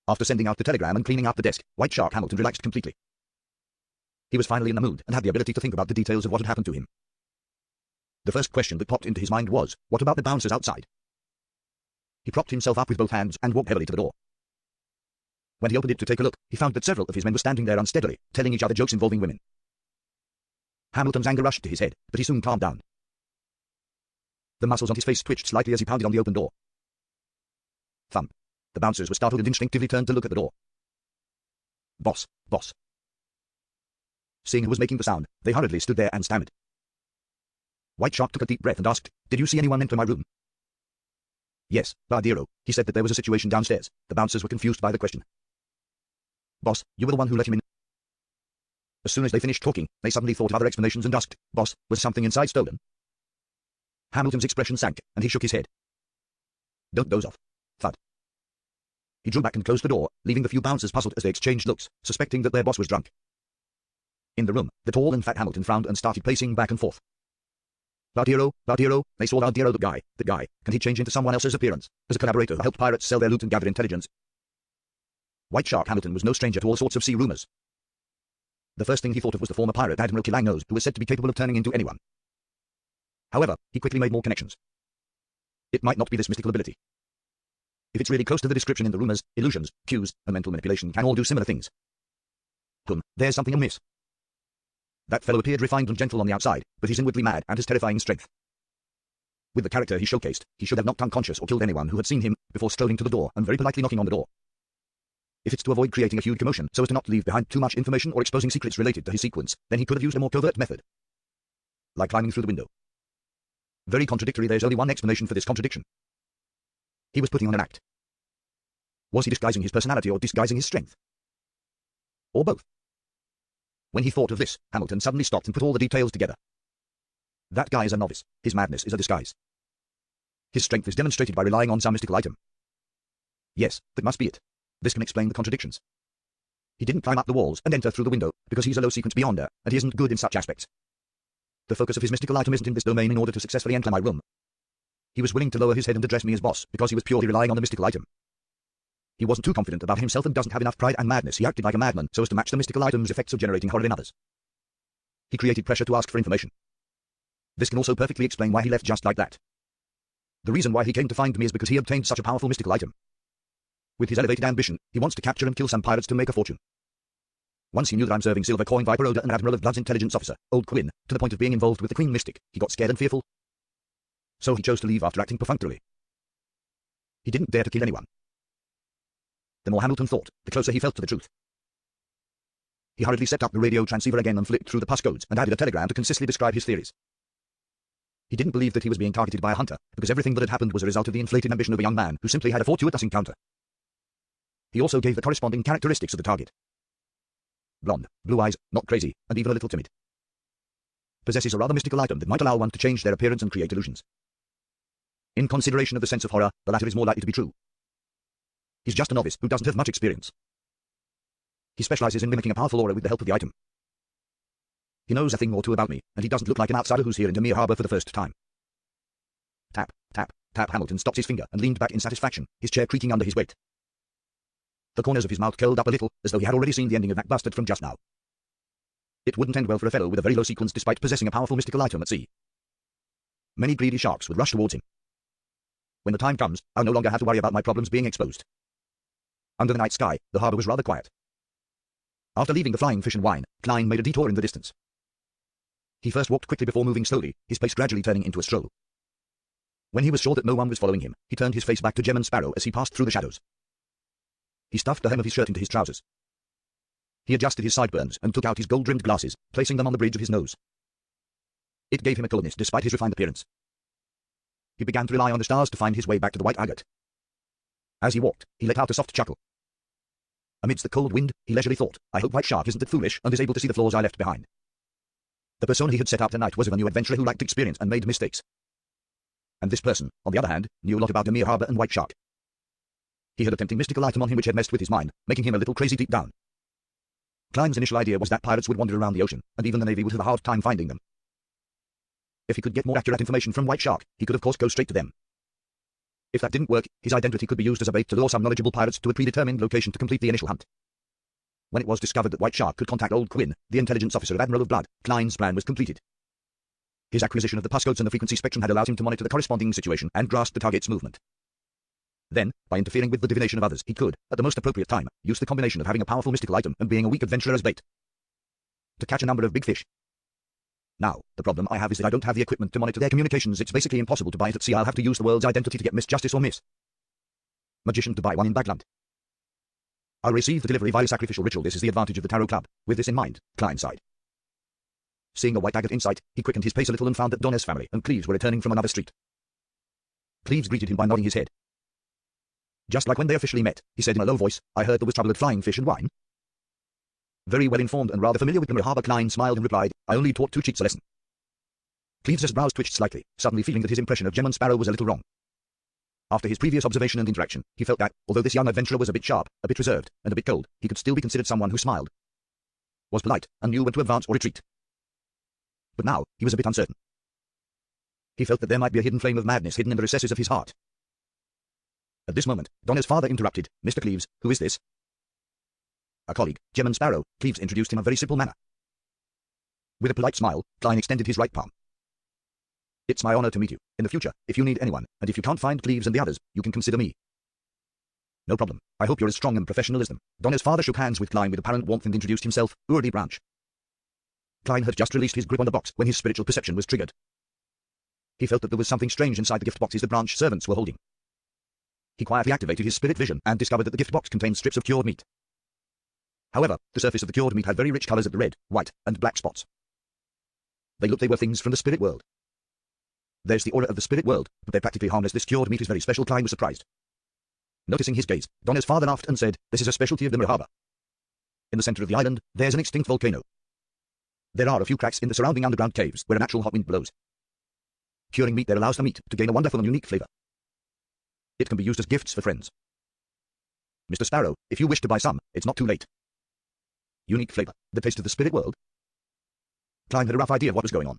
After sending out the telegram and cleaning out the desk, White Shark Hamilton relaxed completely. He was finally in the mood and had the ability to think about the details of what had happened to him. The first question that popped into his mind was, what about the bouncers outside? He propped himself up with both hands and walked heavily to the door. When he opened it to take a look, he found that several of his men were standing there unsteadily, telling each other jokes involving women. Hamilton's anger rushed to his head, but he soon calmed down. The muscles on his face twitched slightly as he pounded on the open door. Thump. The bouncers were startled and instinctively turned to look at the door. Boss, boss. Seeing who was making the sound, they hurriedly stood there and stammered. White Shark took a deep breath and asked, "Did you see anyone enter my room?" "Yes, Bardero." He said that there was a situation downstairs. The bouncers were confused by the question. "Boss, you were the one who let him in." As soon as they finished talking, they suddenly thought of other explanations and asked, "Boss, was something inside stolen?" Hamilton's expression sank, and he shook his head. "Don't doze off." Thud. He drew back and closed the door, leaving the few bouncers puzzled as they exchanged looks, suspecting that their boss was drunk. In the room, the tall and fat Hamilton frowned and started pacing back and forth. Bardero, Bardero, they saw Bardero, the guy, can he change into someone else's appearance, as a collaborator who helped pirates sell their loot and gather intelligence? White Shark Hamilton was no stranger to all sorts of sea rumors. The first thing he thought of was the former pirate Admiral Killangnose, who was said to be capable of turning into anyone. However, he quickly made more connections. It might not be this mystical ability. If it's really close to the description in the rumors, illusions, cues, and mental manipulation can all do similar things. There's something amiss. That fellow appeared refined and gentle on the outside, but he's inwardly mad and has terrifying strength. With the character he showcased, he should have knocked unconscious or killed anyone who had seen him before strolling to the door and very politely knocking on the door. If it's to avoid creating a huge commotion so as to not leave behind too much information or exposing secrets related to his sequence, then he could have used a more covert method. Like climbing through the window. Very contradictory. There's only one explanation for this contradiction. He was putting on an act. Was he disguising his personality or disguising his strength? Or both? When he thought of this, Hamilton suddenly stopped and put all the details together. That guy is a novice. His madness is a disguise. His strength is demonstrated by relying on some mystical item. Yes, that must be it. This can explain the contradictions. He didn't climb up the walls and enter through the window, because he's a low-sequence beyonder, and he isn't good in such aspects. The focus of his mystical item isn't in this domain in order to successfully enter my room. He was willing to lower his head and address me as boss, because he was purely relying on the mystical item. He wasn't too confident about himself and doesn't have enough pride and madness. He acted like a madman so as to match the mystical item's effects of generating horror in others. He created pressure to ask for information. This can also perfectly explain why he left just like that. The reason why he came to find me is because he obtained such a powerful mystical item. With his elevated ambition, he wants to capture and kill some pirates to make a fortune. Once he knew that I'm serving Silver Coin Viper Oda and Admiral of Blood's intelligence officer, Old Quinn, to the point of being involved with the Queen Mystic, he got scared and fearful. So he chose to leave after acting perfunctorily. He didn't dare to kill anyone. The more Hamilton thought, the closer he felt to the truth. He hurriedly set up the radio transceiver again and flipped through the passcodes and added a telegram to concisely describe his theories. He didn't believe that he was being targeted by a hunter, because everything that had happened was a result of the inflated ambition of a young man who simply had a fortuitous encounter. He also gave the corresponding characteristics of the target. Blonde, blue eyes, not crazy, and even a little timid. Possesses a rather mystical item that might allow one to change their appearance and create illusions. In consideration of the sense of horror, the latter is more likely to be true. He's just a novice who doesn't have much experience. He specializes in mimicking a powerful aura with the help of the item. He knows a thing or two about me, and he doesn't look like an outsider who's here in Demir Harbor for the first time. Tap, tap, tap. Hamilton stopped his finger and leaned back in satisfaction, his chair creaking under his weight. The corners of his mouth curled up a little, as though he had already seen the ending of that bastard from just now. It wouldn't end well for a fellow with a very low sequence despite possessing a powerful mystical item at sea. Many greedy sharks would rush towards him. When the time comes, I'll no longer have to worry about my problems being exposed. Under the night sky, the harbor was rather quiet. After leaving the Flying Fish and Wine, Klein made a detour in the distance. He first walked quickly before moving slowly, his pace gradually turning into a stroll. When he was sure that no one was following him, he turned his face back to Gem and Sparrow as he passed through the shadows. He stuffed the hem of his shirt into his trousers. He adjusted his sideburns and took out his gold-rimmed glasses, placing them on the bridge of his nose. It gave him a coldness despite his refined appearance. He began to rely on the stars to find his way back to the White Agate. As he walked, he let out a soft chuckle. Amidst the cold wind, he leisurely thought, I hope White Shark isn't that foolish and is able to see the flaws I left behind. The persona he had set out tonight was of a new adventurer who lacked experience and made mistakes. And this person, on the other hand, knew a lot about Demir Harbor and White Shark. He had a tempting mystical item on him which had messed with his mind, making him a little crazy deep down. Klein's initial idea was that pirates would wander around the ocean, and even the Navy would have a hard time finding them. If he could get more accurate information from White Shark, he could of course go straight to them. If that didn't work, his identity could be used as a bait to lure some knowledgeable pirates to a predetermined location to complete the initial hunt. When it was discovered that White Shark could contact Old Quinn, the intelligence officer of Admiral of Blood, Klein's plan was completed. His acquisition of the passcodes and the frequency spectrum had allowed him to monitor the corresponding situation and grasp the target's movement. Then, by interfering with the divination of others, he could, at the most appropriate time, use the combination of having a powerful mystical item and being a weak adventurer as bait to catch a number of big fish. Now, the problem I have is that I don't have the equipment to monitor their communications. It's basically impossible to buy it at sea. I'll have to use the world's identity to get Miss Justice or Miss Magician to buy one in Bagland. I'll receive the delivery via sacrificial ritual. This is the advantage of the Tarot Club. With this in mind, Klein sighed. Seeing a white agate in sight, he quickened his pace a little and found that Donner's family and Cleves were returning from another street. Cleves greeted him by nodding his head. Just like when they officially met, he said in a low voice, I heard there was trouble at Flying Fish and Wine. Very well informed and rather familiar with the Harbour, Klein smiled and replied, I only taught 2 cheats a lesson. Cleves' brows twitched slightly, suddenly feeling that his impression of Gemon Sparrow was a little wrong. After his previous observation and interaction, he felt that, although this young adventurer was a bit sharp, a bit reserved, and a bit cold, he could still be considered someone who smiled, was polite, and knew when to advance or retreat. But now, he was a bit uncertain. He felt that there might be a hidden flame of madness hidden in the recesses of his heart. At this moment, Donner's father interrupted, Mr. Cleves, who is this? A colleague, Gemon Sparrow. Cleves introduced him in a very simple manner. With a polite smile, Klein extended his right palm. It's my honor to meet you. In the future, if you need anyone, and if you can't find Cleves and the others, you can consider me. No problem. I hope you're as strong and professional as them. Donner's father shook hands with Klein with apparent warmth and introduced himself, Urdi Branch. Klein had just released his grip on the box when his spiritual perception was triggered. He felt that there was something strange inside the gift boxes the Branch servants were holding. He quietly activated his spirit vision and discovered that the gift box contained strips of cured meat. However, the surface of the cured meat had very rich colors of red, white, and black spots. They looked they were things from the spirit world. There's the aura of the spirit world, but they're practically harmless. This cured meat is very special. Klein was surprised. Noticing his gaze, Donner's father laughed and said, This is a specialty of the Mirror Harbor. In the center of the island, there's an extinct volcano. There are a few cracks in the surrounding underground caves where a natural hot wind blows. Curing meat there allows the meat to gain a wonderful and unique flavor. It can be used as gifts for friends. Mr. Sparrow, if you wish to buy some, it's not too late. Unique flavor, the taste of the spirit world. Klein had a rough idea of what was going on.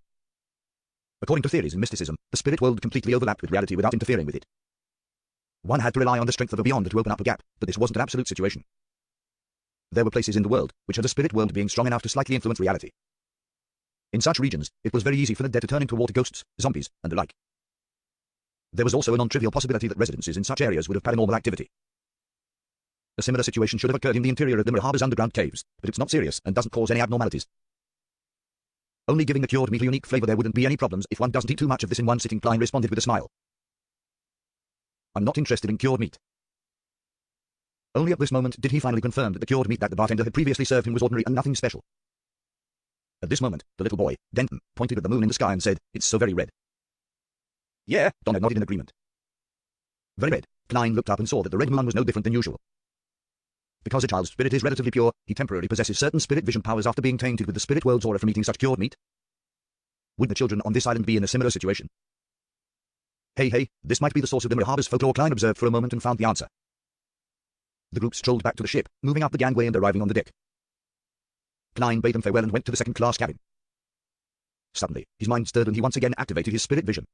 According to theories in mysticism, the spirit world completely overlapped with reality without interfering with it. One had to rely on the strength of a beyond to open up a gap, but this wasn't an absolute situation. There were places in the world which had a spirit world being strong enough to slightly influence reality. In such regions, it was very easy for the dead to turn into water ghosts, zombies, and the like. There was also a non-trivial possibility that residences in such areas would have paranormal activity. A similar situation should have occurred in the interior of the Mirror Harbor's underground caves, but it's not serious and doesn't cause any abnormalities. Only giving the cured meat a unique flavor, there wouldn't be any problems if one doesn't eat too much of this in one sitting. Klein responded with a smile. I'm not interested in cured meat. Only at this moment did he finally confirm that the cured meat that the bartender had previously served him was ordinary and nothing special. At this moment, the little boy, Denton, pointed at the moon in the sky and said, It's so very red. Yeah, Donner nodded in agreement. Very red. Klein looked up and saw that the red moon was no different than usual. Because a child's spirit is relatively pure, he temporarily possesses certain spirit vision powers after being tainted with the spirit world's aura from eating such cured meat. Would the children on this island be in a similar situation? Hey, this might be the source of the Mirror Harbor's folklore. Klein observed for a moment and found the answer. The group strolled back to the ship, moving up the gangway and arriving on the deck. Klein bade them farewell and went to the second-class cabin. Suddenly, his mind stirred and he once again activated his spirit vision.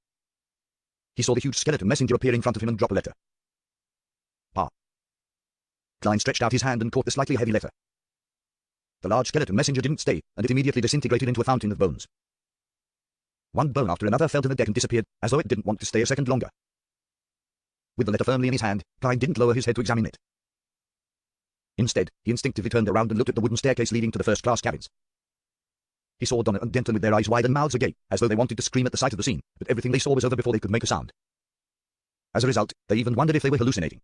He saw the huge skeleton messenger appear in front of him and drop a letter. Pa. Klein stretched out his hand and caught the slightly heavy letter. The large skeleton messenger didn't stay, and it immediately disintegrated into a fountain of bones. One bone after another fell to the deck and disappeared, as though it didn't want to stay a second longer. With the letter firmly in his hand, Klein didn't lower his head to examine it. Instead, he instinctively turned around and looked at the wooden staircase leading to the first-class cabins. He saw Donner and Denton with their eyes wide and mouths agape, as though they wanted to scream at the sight of the scene, but everything they saw was over before they could make a sound. As a result, they even wondered if they were hallucinating.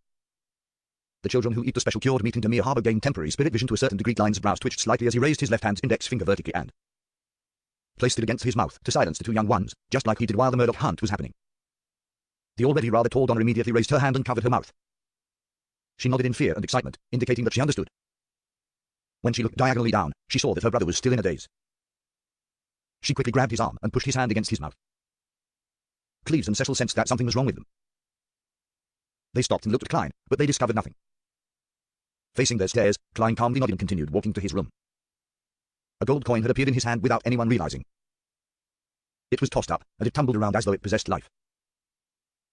The children who eat the special cured meat in Demir Harbor gained temporary spirit vision to a certain degree. Klein's brows twitched slightly as he raised his left hand's index finger vertically and placed it against his mouth to silence the 2 young ones, just like he did while the Murdoch hunt was happening. The already rather tall Donner immediately raised her hand and covered her mouth. She nodded in fear and excitement, indicating that she understood. When she looked diagonally down, she saw that her brother was still in a daze. She quickly grabbed his arm and pushed his hand against his mouth. Cleves and Cecil sensed that something was wrong with them. They stopped and looked at Klein, but they discovered nothing. Facing their stares, Klein calmly nodded and continued walking to his room. A gold coin had appeared in his hand without anyone realizing. It was tossed up, and it tumbled around as though it possessed life.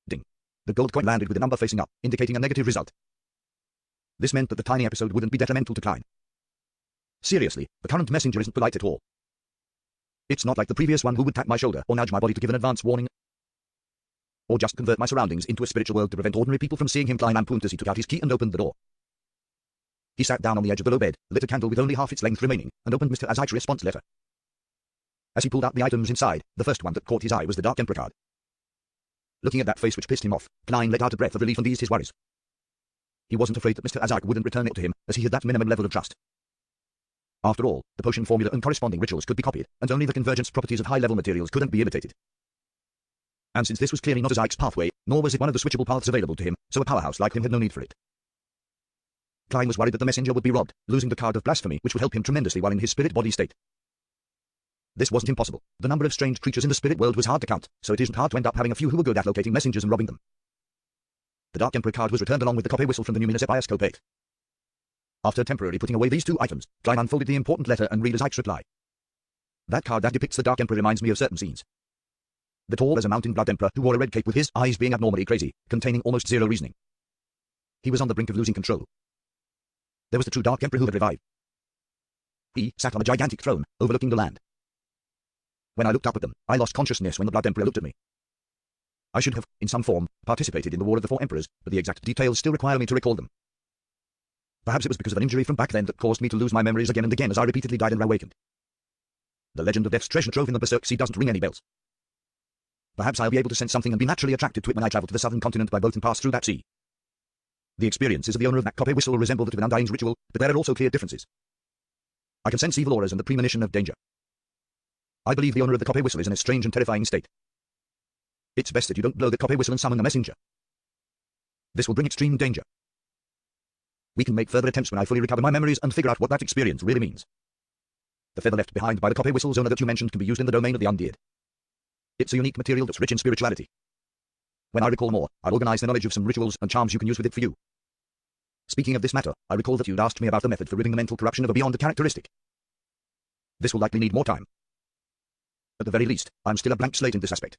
Ding. The gold coin landed with the number facing up, indicating a negative result. This meant that the tiny episode wouldn't be detrimental to Klein. Seriously, the current messenger isn't polite at all. It's not like the previous one who would tap my shoulder or nudge my body to give an advance warning, or just convert my surroundings into a spiritual world to prevent ordinary people from seeing him. Klein lampooned as he took out his key and opened the door. He sat down on the edge of the low bed, lit a candle with only half its length remaining, and opened Mr. Azite's response letter. As he pulled out the items inside, the first one that caught his eye was the Dark Emperor card. Looking at that face which pissed him off, Klein let out a breath of relief and eased his worries. He wasn't afraid that Mr. Azite wouldn't return it to him, as he had that minimum level of trust. After all, the potion formula and corresponding rituals could be copied, and only the convergence properties of high-level materials couldn't be imitated. And since this was clearly not Azite's pathway, nor was it one of the switchable paths available to him, so a powerhouse like him had no need for it. Klein was worried that the messenger would be robbed, losing the card of blasphemy, which would help him tremendously while in his spirit-body state. This wasn't impossible. The number of strange creatures in the spirit world was hard to count, so it isn't hard to end up having a few who were good at locating messengers and robbing them. The Dark Emperor card was returned along with the copper whistle from the Numinous Epioscope 8. After temporarily putting away these two items, Klein unfolded the important letter and read Azite's reply. That card that depicts the Dark Emperor reminds me of certain scenes. The tall as a mountain Blood Emperor who wore a red cape with his eyes being abnormally crazy, containing almost zero reasoning. He was on the brink of losing control. There was the true Dark Emperor who had revived. He sat on a gigantic throne, overlooking the land. When I looked up at them, I lost consciousness when the Blood Emperor looked at me. I should have, in some form, participated in the War of the Four Emperors, but the exact details still require me to recall them. Perhaps it was because of an injury from back then that caused me to lose my memories again and again as I repeatedly died and awakened. The legend of Death's treasure trove in the Berserk Sea doesn't ring any bells. Perhaps I'll be able to sense something and be naturally attracted to it when I travel to the southern continent by boat and pass through that sea. The experiences of the owner of that copper whistle resemble that of an Undying's ritual, but there are also clear differences. I can sense evil auras and the premonition of danger. I believe the owner of the copper whistle is in a strange and terrifying state. It's best that you don't blow the copper whistle and summon the messenger. This will bring extreme danger. We can make further attempts when I fully recover my memories and figure out what that experience really means. The feather left behind by the copper whistle's owner that you mentioned can be used in the domain of the undead. It's a unique material that's rich in spirituality. When I recall more, I'll organize the knowledge of some rituals and charms you can use with it for you. Speaking of this matter, I recall that you'd asked me about the method for ridding the mental corruption of a beyond characteristic. This will likely need more time. At the very least, I'm still a blank slate in this aspect.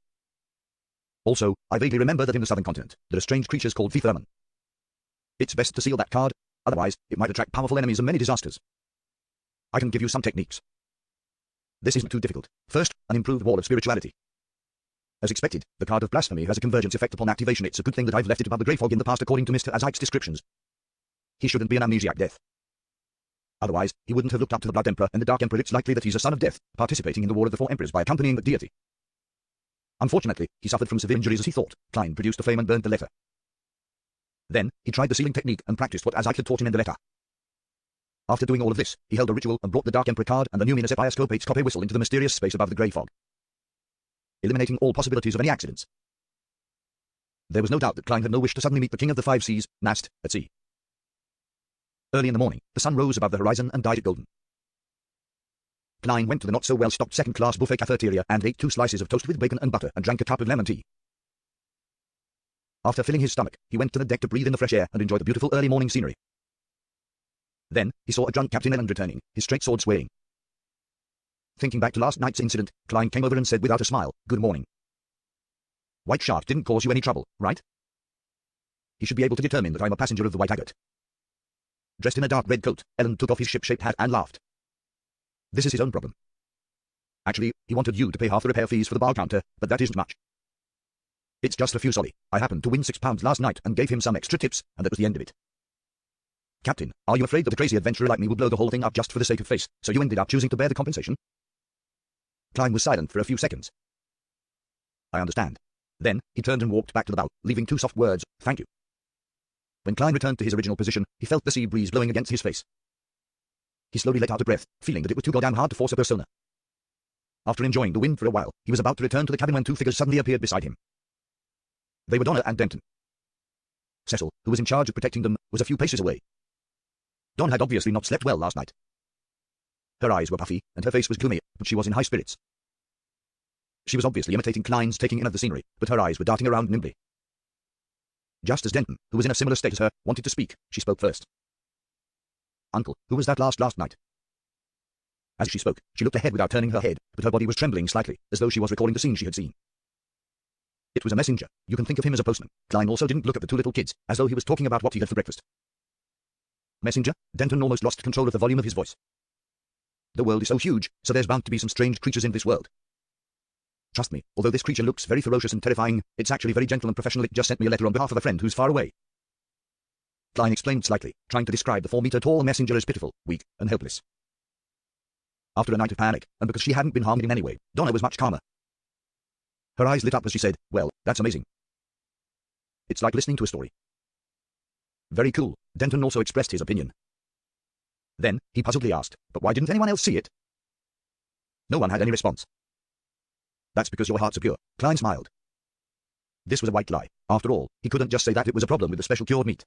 Also, I vaguely remember that in the southern continent, there are strange creatures called Vithurman. It's best to seal that card, otherwise, it might attract powerful enemies and many disasters. I can give you some techniques. This isn't too difficult. First, an improved wall of spirituality. As expected, the card of blasphemy has a convergence effect upon activation. It's a good thing that I've left it above the grey fog in the past according to Mr. Azite's descriptions. He shouldn't be an amnesiac death. Otherwise, he wouldn't have looked up to the Blood Emperor and the Dark Emperor. It's likely that he's a son of death, participating in the War of the Four Emperors by accompanying the deity. Unfortunately, he suffered from severe injuries as he thought. Klein produced a flame and burned the letter. Then, he tried the sealing technique and practiced what Azite had taught him in the letter. After doing all of this, he held a ritual and brought the Dark Emperor card and the Numinous Epioscope 8's copper whistle into the mysterious space above the grey fog, eliminating all possibilities of any accidents. There was no doubt that Klein had no wish to suddenly meet the King of the Five Seas, Nast, at sea. Early in the morning, the sun rose above the horizon and dyed it golden. Klein went to the not-so-well-stocked second-class buffet cafeteria and ate 2 slices of toast with bacon and butter and drank a cup of lemon tea. After filling his stomach, he went to the deck to breathe in the fresh air and enjoy the beautiful early morning scenery. Then, he saw a drunk Captain Elland returning, his straight sword swaying. Thinking back to last night's incident, Klein came over and said without a smile, "Good morning. White Shark didn't cause you any trouble, right?" He should be able to determine that I'm a passenger of the White Agate. Dressed in a dark red coat, Elland took off his ship-shaped hat and laughed. This is his own problem. Actually, he wanted you to pay half the repair fees for the bar counter, but that isn't much. It's just a few sorry. I happened to win £6 last night and gave him some extra tips, and that was the end of it. Captain, are you afraid that a crazy adventurer like me would blow the whole thing up just for the sake of face, so you ended up choosing to bear the compensation? Klein was silent for a few seconds. I understand. Then, he turned and walked back to the bow, leaving 2 soft words, "Thank you." When Klein returned to his original position, he felt the sea breeze blowing against his face. He slowly let out a breath, feeling that it was too goddamn hard to force a persona. After enjoying the wind for a while, he was about to return to the cabin when 2 figures suddenly appeared beside him. They were Donna and Denton. Cecil, who was in charge of protecting them, was a few paces away. Dawn had obviously not slept well last night. Her eyes were puffy, and her face was gloomy, but she was in high spirits. She was obviously imitating Klein's taking in of the scenery, but her eyes were darting around nimbly. Just as Denton, who was in a similar state as her, wanted to speak, she spoke first. "Uncle, who was that last night?" As she spoke, she looked ahead without turning her head, but her body was trembling slightly, as though she was recalling the scene she had seen. It was a messenger. You can think of him as a postman. Klein also didn't look at the two little kids, as though he was talking about what he had for breakfast. Messenger? Denton almost lost control of the volume of his voice. The world is so huge, so there's bound to be some strange creatures in this world. Trust me, although this creature looks very ferocious and terrifying, it's actually very gentle and professional. It just sent me a letter on behalf of a friend who's far away. Klein explained slightly, trying to describe the 4-meter-tall messenger as pitiful, weak, and helpless. After a night of panic, and because she hadn't been harmed in any way, Donna was much calmer. Her eyes lit up as she said, "Well, that's amazing. It's like listening to a story." "Very cool," Denton also expressed his opinion. Then, he puzzledly asked, "But why didn't anyone else see it?" No one had any response. "That's because your hearts are pure," Klein smiled. This was a white lie. After all, he couldn't just say that it was a problem with the special cured meat.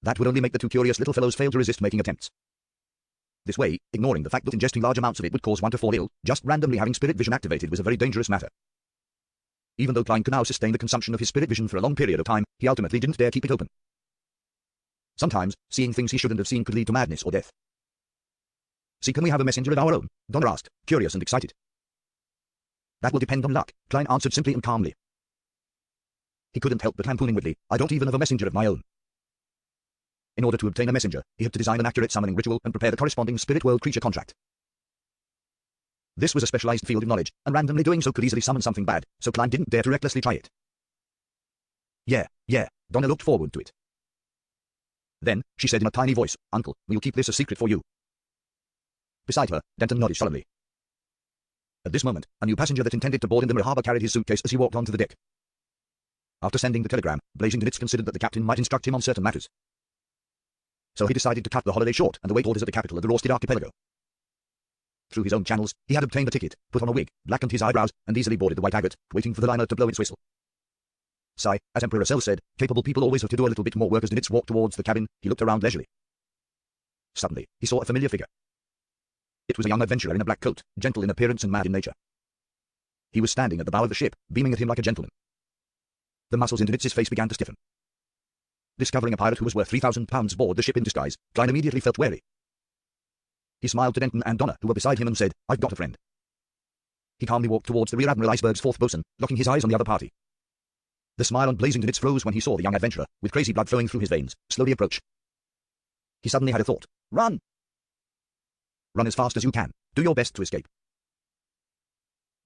That would only make the two curious little fellows fail to resist making attempts. This way, ignoring the fact that ingesting large amounts of it would cause one to fall ill, just randomly having spirit vision activated was a very dangerous matter. Even though Klein could now sustain the consumption of his spirit vision for a long period of time, he ultimately didn't dare keep it open. Sometimes, seeing things he shouldn't have seen could lead to madness or death. "See, can we have a messenger of our own?" Donna asked, curious and excited. "That will depend on luck," Klein answered simply and calmly. He couldn't help but lampooning Whitley. "I don't even have a messenger of my own." In order to obtain a messenger, he had to design an accurate summoning ritual and prepare the corresponding spirit world creature contract. This was a specialized field of knowledge, and randomly doing so could easily summon something bad, so Klein didn't dare to recklessly try it. Yeah, Donna looked forward to it. Then, she said in a tiny voice, "Uncle, we'll keep this a secret for you." Beside her, Denton nodded solemnly. At this moment, a new passenger that intended to board in the Harbor carried his suitcase as he walked onto the deck. After sending the telegram, Blazing Knits considered that the captain might instruct him on certain matters. So he decided to cut the holiday short and await orders at the capital of the Roasted Archipelago. Through his own channels, he had obtained a ticket, put on a wig, blackened his eyebrows, and easily boarded the White Agate, waiting for the liner to blow its whistle. Sigh, as Emperor Cell said, capable people always have to do a little bit more work. As Knits walked towards the cabin, he looked around leisurely. Suddenly, he saw a familiar figure. It was a young adventurer in a black coat, gentle in appearance and mad in nature. He was standing at the bow of the ship, beaming at him like a gentleman. The muscles in Knits' face began to stiffen. Discovering a pirate who was worth 3,000 pounds aboard the ship in disguise, Klein immediately felt wary. He smiled to Denton and Donna, who were beside him, and said, "I've got a friend." He calmly walked towards the Rear Admiral Iceberg's fourth bosun, locking his eyes on the other party. The smile on Blazing Knits froze when he saw the young adventurer, with crazy blood flowing through his veins, slowly approach. He suddenly had a thought. "Run! Run as fast as you can. Do your best to escape.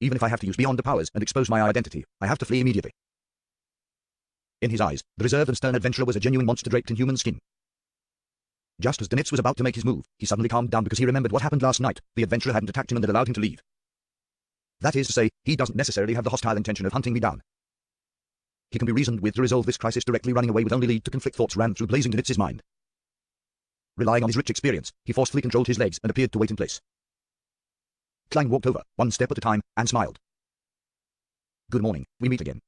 Even if I have to use beyond the powers and expose my identity, I have to flee immediately." In his eyes, the reserved and stern adventurer was a genuine monster draped in human skin. Just as Knits was about to make his move, he suddenly calmed down because he remembered what happened last night. The adventurer hadn't attacked him and had allowed him to leave. That is to say, he doesn't necessarily have the hostile intention of hunting me down. He can be reasoned with to resolve this crisis. Directly running away would only lead to conflict. Thoughts ran through Blazing Knits' mind. Relying on his rich experience, he forcefully controlled his legs and appeared to wait in place. Klein walked over, one step at a time, and smiled. "Good morning, we meet again."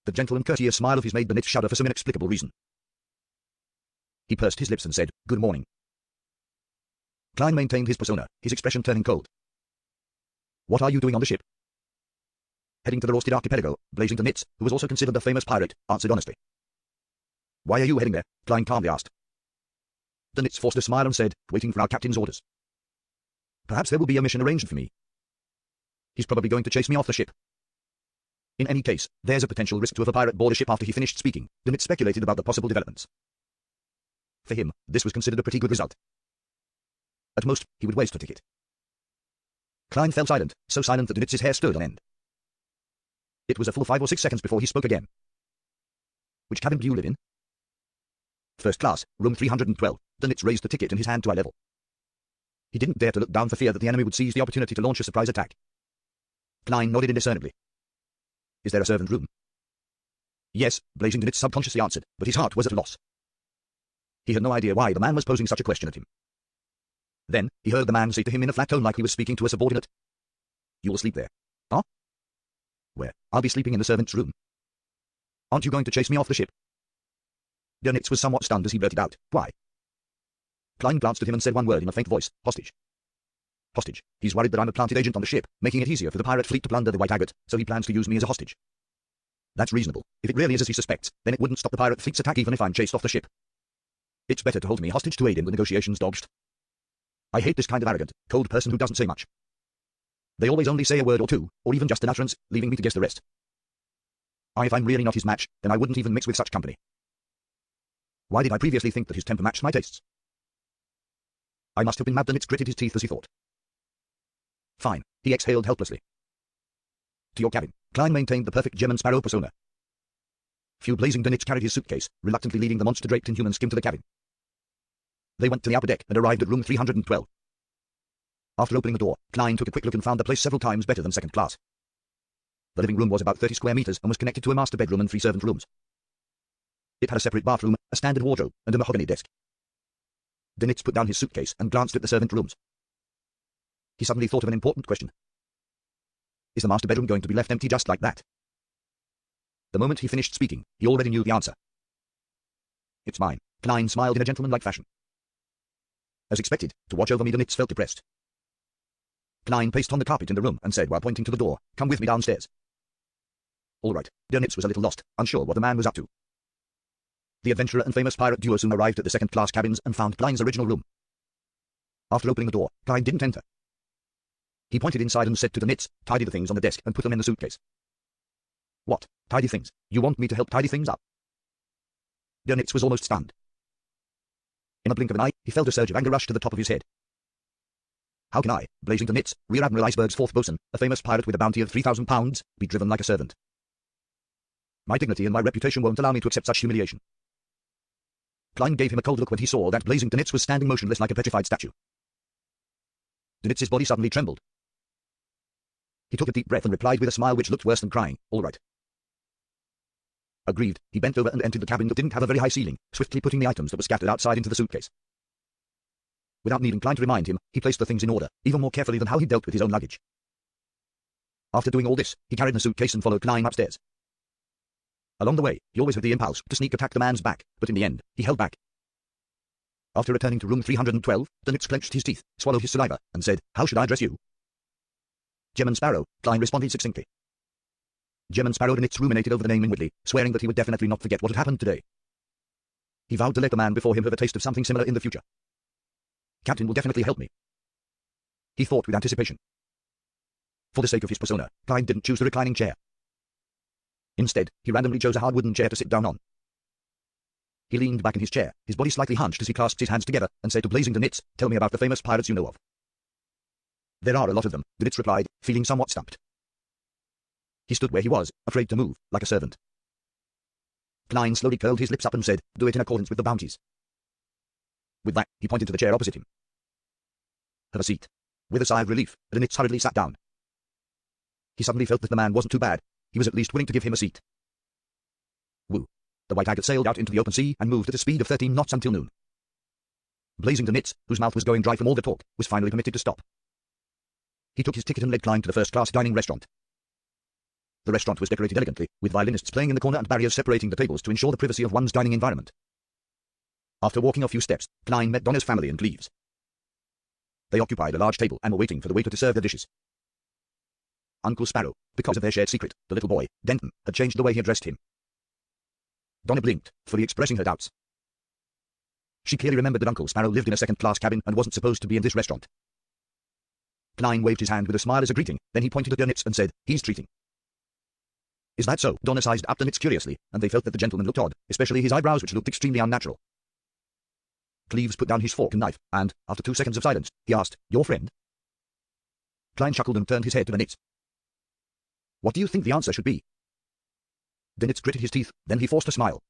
The gentle and courteous smile of his made the Knits shudder for some inexplicable reason. He pursed his lips and said, "Good morning." Klein maintained his persona, his expression turning cold. "What are you doing on the ship?" "Heading to the Roasted Archipelago," Blazing Knits, who was also considered a famous pirate, answered honestly. "Why are you heading there?" Klein calmly asked. The Knits forced a smile and said, "Waiting for our captain's orders. Perhaps there will be a mission arranged for me. He's probably going to chase me off the ship." In any case, there's a potential risk to have a pirate board a ship. After he finished speaking, the Knits speculated about the possible developments. For him, this was considered a pretty good result. At most, he would waste a ticket. Klein fell silent, so silent that Knits' hair stood on end. It was a full 5 or 6 seconds before he spoke again. "Which cabin do you live in?" "First class, room 312. The Knits raised the ticket in his hand to eye level. He didn't dare to look down for fear that the enemy would seize the opportunity to launch a surprise attack. Klein nodded indiscernibly. "Is there a servant room?" "Yes," Blazing Knits subconsciously answered, but his heart was at a loss. He had no idea why the man was posing such a question at him. Then, he heard the man say to him in a flat tone like he was speaking to a subordinate, "You will sleep there." "Huh?" "Where? I'll be sleeping in the servant's room." "Aren't you going to chase me off the ship?" Knits was somewhat stunned as he blurted out, "Why?" Klein glanced at him and said one word in a faint voice, "Hostage." "Hostage. He's worried that I'm a planted agent on the ship, making it easier for the pirate fleet to plunder the White Agate, so he plans to use me as a hostage." "That's reasonable. If it really is as he suspects, then it wouldn't stop the pirate fleet's attack even if I'm chased off the ship. It's better to hold me hostage to aid in the negotiations. Dodged. I hate this kind of arrogant, cold person who doesn't say much." They always only say a word or two, or even just an utterance, leaving me to guess the rest. If I'm really not his match, then I wouldn't even mix with such company. Why did I previously think that his temper matched my tastes? I must have been mad. Dönitz gritted his teeth as he thought. Fine, he exhaled helplessly. To your cabin. Klein maintained the perfect German Sparrow persona. Few blazing Dönitz carried his suitcase, reluctantly leading the monster draped in human skin to the cabin. They went to the upper deck and arrived at room 312. After opening the door, Klein took a quick look and found the place several times better than second class. The living room was about 30 square meters and was connected to a master bedroom and 3 servant rooms. It had a separate bathroom, a standard wardrobe, and a mahogany desk. Dönitz put down his suitcase and glanced at the servant rooms. He suddenly thought of an important question. Is the master bedroom going to be left empty just like that? The moment he finished speaking, he already knew the answer. It's mine. Klein smiled in a gentlemanlike fashion. As expected, to watch over me, Dönitz felt depressed. Klein paced on the carpet in the room and said while pointing to the door, "Come with me downstairs." All right. Dönitz was a little lost, unsure what the man was up to. The adventurer and famous pirate duo soon arrived at the second-class cabins and found Klein's original room. After opening the door, Klein didn't enter. He pointed inside and said to Dönitz, "Tidy the things on the desk and put them in the suitcase." "What? Tidy things? You want me to help tidy things up?" Dönitz was almost stunned. In a blink of an eye, he felt a surge of anger rush to the top of his head. How can I, Blazing Dönitz, Rear Admiral Iceberg's fourth bosun, a famous pirate with a bounty of £3,000, be driven like a servant? My dignity and my reputation won't allow me to accept such humiliation. Klein gave him a cold look when he saw that Blazing Dönitz was standing motionless like a petrified statue. Dönitz's body suddenly trembled. He took a deep breath and replied with a smile which looked worse than crying, "All right." Aggrieved, he bent over and entered the cabin that didn't have a very high ceiling, swiftly putting the items that were scattered outside into the suitcase. Without needing Klein to remind him, he placed the things in order, even more carefully than how he dealt with his own luggage. After doing all this, he carried the suitcase and followed Klein upstairs. Along the way, he always had the impulse to sneak attack the man's back, but in the end, he held back. After returning to room 312, Dönitz clenched his teeth, swallowed his saliva, and said, "How should I address you?" "German Sparrow," Klein responded succinctly. German Sparrow. Dönitz ruminated over the name inwardly, swearing that he would definitely not forget what had happened today. He vowed to let the man before him have a taste of something similar in the future. "Captain will definitely help me," he thought with anticipation. For the sake of his persona, Klein didn't choose the reclining chair. Instead, he randomly chose a hard wooden chair to sit down on. He leaned back in his chair, his body slightly hunched as he clasped his hands together, and said to Blazing Dönitz, "Tell me about the famous pirates you know of." "There are a lot of them," Dönitz replied, feeling somewhat stumped. He stood where he was, afraid to move, like a servant. Klein slowly curled his lips up and said, "Do it in accordance with the bounties." With that, he pointed to the chair opposite him. "Have a seat." With a sigh of relief, Dönitz hurriedly sat down. He suddenly felt that the man wasn't too bad. He was at least willing to give him a seat. Woo. The White Agate sailed out into the open sea and moved at a speed of 13 knots until noon. Blazing Dönitz, whose mouth was going dry from all the talk, was finally permitted to stop. He took his ticket and led Klein to the first-class dining restaurant. The restaurant was decorated elegantly, with violinists playing in the corner and barriers separating the tables to ensure the privacy of one's dining environment. After walking a few steps, Klein met Donna's family and Cleves. They occupied a large table and were waiting for the waiter to serve their dishes. Uncle Sparrow, because of their shared secret, the little boy, Denton, had changed the way he addressed him. Donna blinked, fully expressing her doubts. She clearly remembered that Uncle Sparrow lived in a second-class cabin and wasn't supposed to be in this restaurant. Klein waved his hand with a smile as a greeting, then he pointed at Dönitz and said, "He's treating." "Is that so?" Donna sized up Dönitz curiously, and they felt that the gentleman looked odd, especially his eyebrows which looked extremely unnatural. Cleves put down his fork and knife, and, after 2 seconds of silence, he asked, "Your friend?" Klein chuckled and turned his head to Dönitz. "What do you think the answer should be?" Dönitz gritted his teeth, then he forced a smile.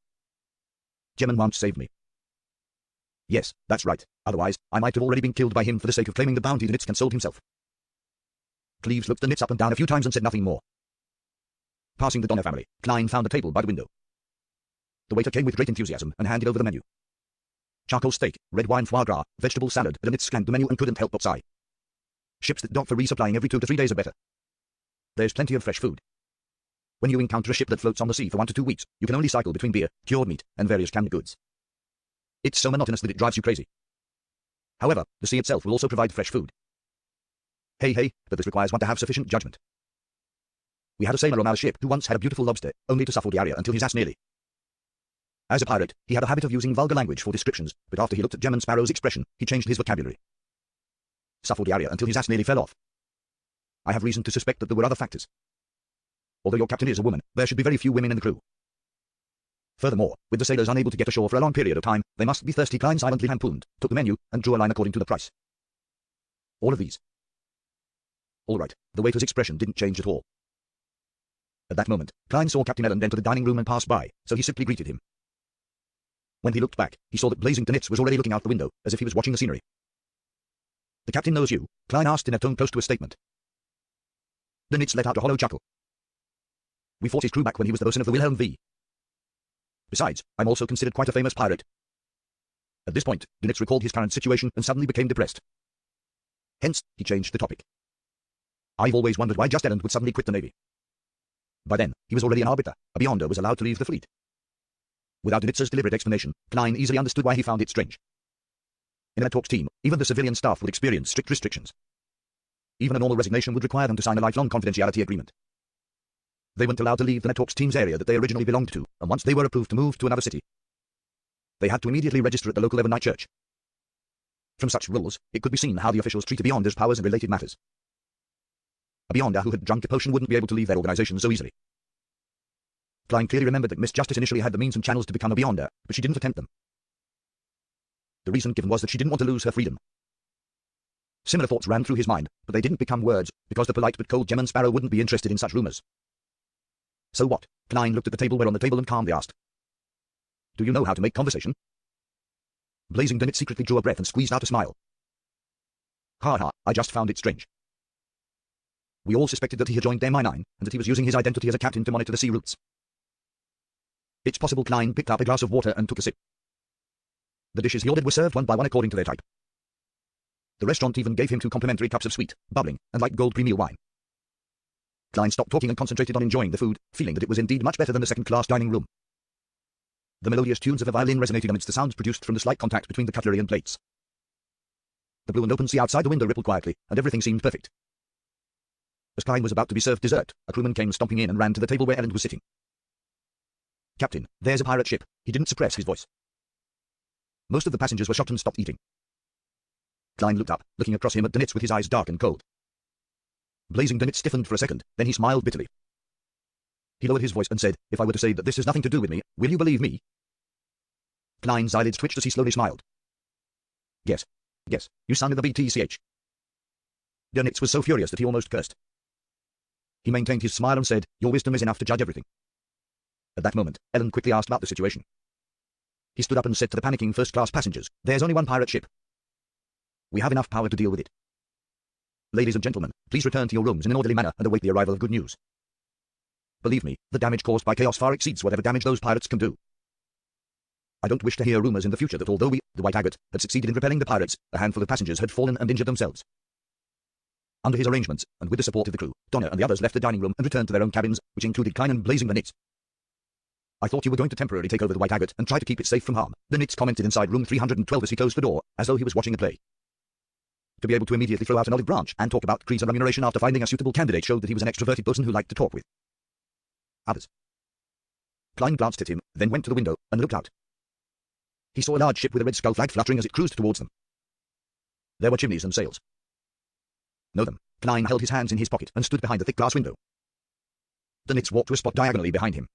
"German won't save me." "Yes, that's right. Otherwise, I might have already been killed by him for the sake of claiming the bounty." Dönitz consoled himself. Cleves looked Dönitz up and down a few times and said nothing more. Passing the Donner family, Klein found a table by the window. The waiter came with great enthusiasm and handed over the menu. Charcoal steak, red wine foie gras, vegetable salad. Dönitz scanned the menu and couldn't help but sigh. Ships that dock for resupplying every 2 to 3 days are better. There's plenty of fresh food. When you encounter a ship that floats on the sea for 1 to 2 weeks, you can only cycle between beer, cured meat, and various canned goods. It's so monotonous that it drives you crazy. However, the sea itself will also provide fresh food. Hey, but this requires one to have sufficient judgment. We had a sailor on our ship who once had a beautiful lobster, only to suffer diarrhea until his ass nearly. As a pirate, he had a habit of using vulgar language for descriptions, but after he looked at German Sparrow's expression, he changed his vocabulary. Suffer diarrhea until his ass nearly fell off. I have reason to suspect that there were other factors. Although your captain is a woman, there should be very few women in the crew. Furthermore, with the sailors unable to get ashore for a long period of time, they must be thirsty. Klein silently lampooned, took the menu, and drew a line according to the price. All of these. All right, the waiter's expression didn't change at all. At that moment, Klein saw Captain Elland enter the dining room and pass by, so he simply greeted him. When he looked back, he saw that Blazing Donitz was already looking out the window, as if he was watching the scenery. The captain knows you, Klein asked in a tone close to a statement. Donitz let out a hollow chuckle. We fought his crew back when he was the bosun of the Wilhelm V. Besides, I'm also considered quite a famous pirate. At this point, Donitz recalled his current situation and suddenly became depressed. Hence, he changed the topic. I've always wondered why just Elland would suddenly quit the Navy. By then, he was already an arbiter. A beyonder was allowed to leave the fleet. Without Donitz's deliberate explanation, Klein easily understood why he found it strange. In a talks team, even the civilian staff would experience strict restrictions. Even a normal resignation would require them to sign a lifelong confidentiality agreement. They weren't allowed to leave the Netalks team's area that they originally belonged to, and once they were approved to move to another city, they had to immediately register at the local overnight church. From such rules, it could be seen how the officials treated beyonders' powers and related matters. A beyonder who had drunk a potion wouldn't be able to leave their organization so easily. Klein clearly remembered that Miss Justice initially had the means and channels to become a beyonder, but she didn't attempt them. The reason given was that she didn't want to lose her freedom. Similar thoughts ran through his mind, but they didn't become words, because the polite but cold Gemman Sparrow wouldn't be interested in such rumors. So what? Klein looked at the table where on the table and calmly asked. Do you know how to make conversation? Blazing Donitz secretly drew a breath and squeezed out a smile. Ha ha, I just found it strange. We all suspected that he had joined MI9, and that he was using his identity as a captain to monitor the sea routes. It's possible. Klein picked up a glass of water and took a sip. The dishes he ordered were served one by one according to their type. The restaurant even gave him 2 complimentary cups of sweet, bubbling, and light gold premium wine. Klein stopped talking and concentrated on enjoying the food, feeling that it was indeed much better than the second-class dining room. The melodious tunes of a violin resonated amidst the sounds produced from the slight contact between the cutlery and plates. The blue and open sea outside the window rippled quietly, and everything seemed perfect. As Klein was about to be served dessert, a crewman came stomping in and ran to the table where Elland was sitting. Captain, there's a pirate ship. He didn't suppress his voice. Most of the passengers were shocked and stopped eating. Klein looked up, looking across him at Donitz with his eyes dark and cold. Blazing Donitz stiffened for a second, then he smiled bitterly. He lowered his voice and said, if I were to say that this has nothing to do with me, will you believe me? Klein's eyelids twitched as he slowly smiled. Yes. Yes, you sounded the BTCH. Donitz was so furious that he almost cursed. He maintained his smile and said, your wisdom is enough to judge everything. At that moment, Elland quickly asked about the situation. He stood up and said to the panicking first-class passengers, there's only one pirate ship. We have enough power to deal with it. Ladies and gentlemen, please return to your rooms in an orderly manner and await the arrival of good news. Believe me, the damage caused by chaos far exceeds whatever damage those pirates can do. I don't wish to hear rumors in the future that although we, the White Agate, had succeeded in repelling the pirates, a handful of passengers had fallen and injured themselves. Under his arrangements, and with the support of the crew, Donner and the others left the dining room and returned to their own cabins, which included Klein and Blazing Donitz. I thought you were going to temporarily take over the White Agate and try to keep it safe from harm, Donitz commented inside room 312 as he closed the door, as though he was watching a play. To be able to immediately throw out an olive branch and talk about Creed's remuneration after finding a suitable candidate showed that he was an extroverted bosun who liked to talk with others. Klein glanced at him, then went to the window and looked out. He saw a large ship with a red skull flag fluttering as it cruised towards them. There were chimneys and sails. Know them. Klein held his hands in his pocket and stood behind the thick glass window. Donitz walked to a spot diagonally behind him.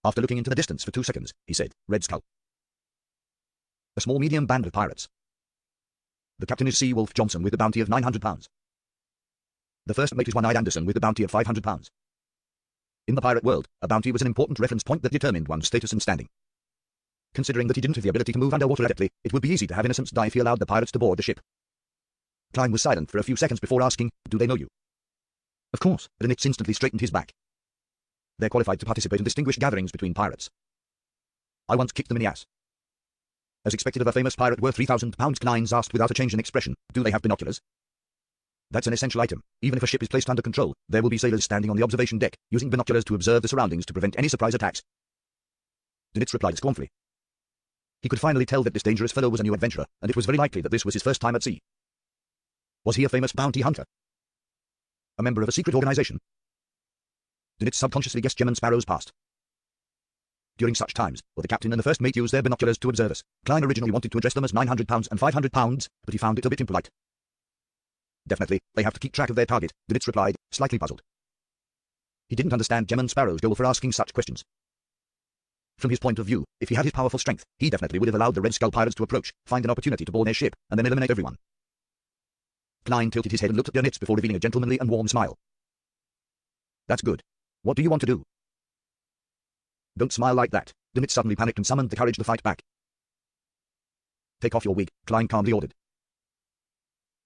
After looking into the distance for 2 seconds, he said, Red Skull. A small medium band of pirates. The captain is Sea Wolf Johnson with the bounty of £900. The first mate is One-Eyed Anderson with the bounty of £500. In the pirate world, a bounty was an important reference point that determined one's status and standing. Considering that he didn't have the ability to move underwater adeptly, it would be easy to have innocents die if he allowed the pirates to board the ship. Klein was silent for a few seconds before asking, do they know you? Of course, Donitz instantly straightened his back. They're qualified to participate in distinguished gatherings between pirates. I once kicked them in the ass. As expected of a famous pirate worth £3,000, Klein asked without a change in expression, do they have binoculars? That's an essential item. Even if a ship is placed under control, there will be sailors standing on the observation deck, using binoculars to observe the surroundings to prevent any surprise attacks. Donitz replied scornfully. He could finally tell that this dangerous fellow was a new adventurer, and it was very likely that this was his first time at sea. Was he a famous bounty hunter? A member of a secret organization? Donitz subconsciously guessed Gemman Sparrow's past. During such times, where the captain and the first mate used their binoculars to observe us, Klein originally wanted to address them as £900 and £500, but he found it a bit impolite. Definitely, they have to keep track of their target, Dinitz replied, slightly puzzled. He didn't understand Gem and Sparrow's goal for asking such questions. From his point of view, if he had his powerful strength, he definitely would have allowed the Red Skull pirates to approach, find an opportunity to board their ship, and then eliminate everyone. Klein tilted his head and looked at Dinitz before revealing a gentlemanly and warm smile. That's good. What do you want to do? Don't smile like that. Dinitz suddenly panicked and summoned the courage to fight back. Take off your wig, Klein calmly ordered.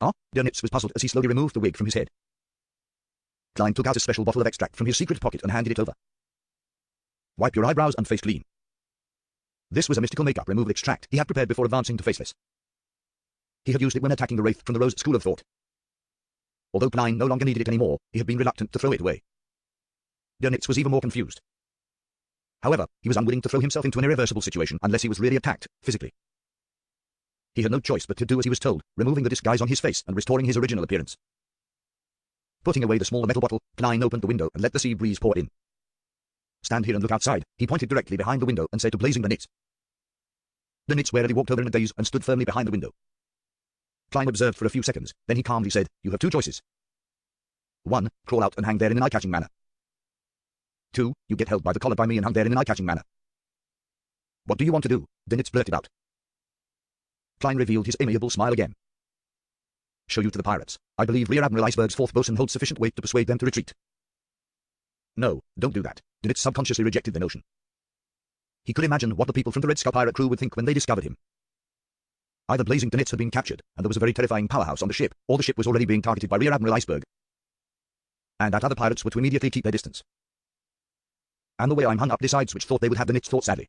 Huh? Dinitz was puzzled as he slowly removed the wig from his head. Klein took out a special bottle of extract from his secret pocket and handed it over. Wipe your eyebrows and face clean. This was a mystical makeup removal extract he had prepared before advancing to Faceless. He had used it when attacking the Wraith from the Rose School of Thought. Although Klein no longer needed it anymore, he had been reluctant to throw it away. Dinitz was even more confused. However, he was unwilling to throw himself into an irreversible situation unless he was really attacked, physically. He had no choice but to do as he was told, removing the disguise on his face and restoring his original appearance. Putting away the small metal bottle, Klein opened the window and let the sea breeze pour in. Stand here and look outside, he pointed directly behind the window and said to Blazing Dinitz. Dinitz warily walked over in a daze and stood firmly behind the window. Klein observed for a few seconds, then he calmly said, You have two choices. 1. Crawl out and hang there in an eye-catching manner. 2. You get held by the collar by me and hung there in an eye-catching manner. What do you want to do? Dinitz blurted out. Klein revealed his amiable smile again. Show you to the pirates. I believe Rear Admiral Iceberg's fourth bosun holds sufficient weight to persuade them to retreat. No, don't do that. Dinitz subconsciously rejected the notion. He could imagine what the people from the Red Skull pirate crew would think when they discovered him. Either Blazing Dinitz had been captured, and there was a very terrifying powerhouse on the ship, or the ship was already being targeted by Rear Admiral Iceberg. And that other pirates were to immediately keep their distance. And the way I'm hung up decides which thought they would have, Dinitz thought sadly.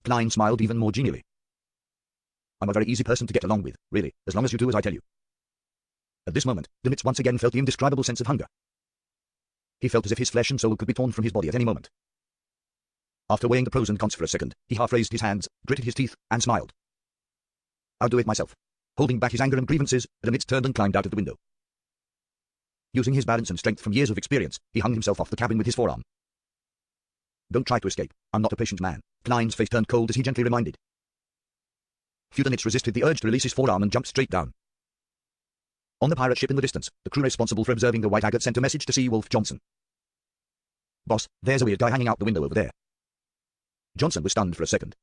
Klein smiled even more genially. I'm a very easy person to get along with, really, as long as you do as I tell you. At this moment, Dinitz once again felt the indescribable sense of hunger. He felt as if his flesh and soul could be torn from his body at any moment. After weighing the pros and cons for a second, he half raised his hands, gritted his teeth, and smiled. I'll do it myself. Holding back his anger and grievances, Dinitz turned and climbed out of the window. Using his balance and strength from years of experience, he hung himself off the cabin with his forearm. Don't try to escape. I'm not a patient man. Klein's face turned cold as he gently reminded. Dinitz resisted the urge to release his forearm and jumped straight down. On the pirate ship in the distance, the crew responsible for observing the White Agate sent a message to Sea Wolf Johnson. Boss, there's a weird guy hanging out the window over there. Johnson was stunned for a second.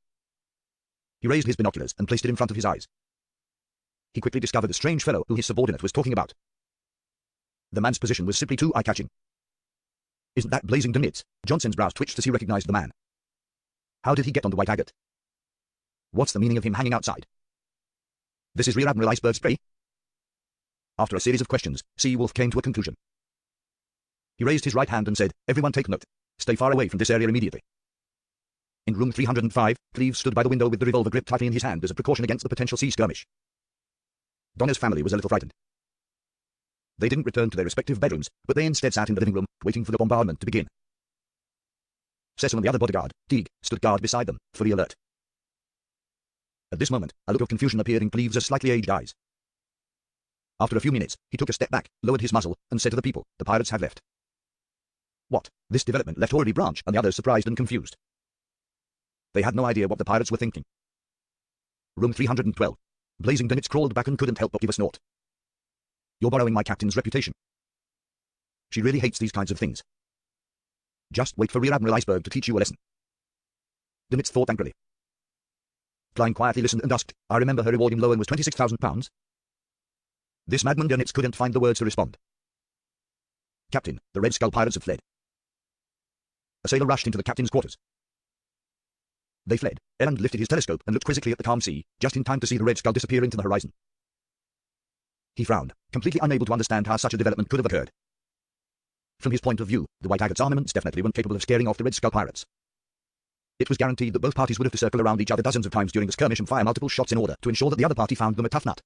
He raised his binoculars and placed it in front of his eyes. He quickly discovered the strange fellow who his subordinate was talking about. The man's position was simply too eye-catching. Isn't that Blazing Dinitz? Johnson's brows twitched as he recognized the man. How did he get on the White Agate? What's the meaning of him hanging outside? This is Rear Admiral Iceberg's prey? After a series of questions, Sea Wolf came to a conclusion. He raised his right hand and said, Everyone take note. Stay far away from this area immediately. In room 305, Cleves stood by the window with the revolver gripped tightly in his hand as a precaution against the potential sea skirmish. Donna's family was a little frightened. They didn't return to their respective bedrooms, but they instead sat in the living room, waiting for the bombardment to begin. Cecil and the other bodyguard, Teague, stood guard beside them, fully alert. At this moment, a look of confusion appeared in Cleves' slightly aged eyes. After a few minutes, he took a step back, lowered his muzzle, and said to the people, the pirates have left. What? This development left Orrery Branch and the others surprised and confused. They had no idea what the pirates were thinking. Room 312. Blazing Dinitz crawled back and couldn't help but give a snort. You're borrowing my captain's reputation. She really hates these kinds of things. Just wait for Rear Admiral Iceberg to teach you a lesson. Dinitz thought angrily. Klein quietly listened and asked, I remember her reward in Lowen was £26,000. This madman Dinitz couldn't find the words to respond. Captain, the Red Skull pirates have fled. A sailor rushed into the captain's quarters. They fled. Erland lifted his telescope and looked quizzically at the calm sea, just in time to see the Red Skull disappear into the horizon. He frowned, completely unable to understand how such a development could have occurred. From his point of view, the White Agate's armaments definitely weren't capable of scaring off the Red Skull pirates. It was guaranteed that both parties would have to circle around each other dozens of times during the skirmish and fire multiple shots in order to ensure that the other party found them a tough nut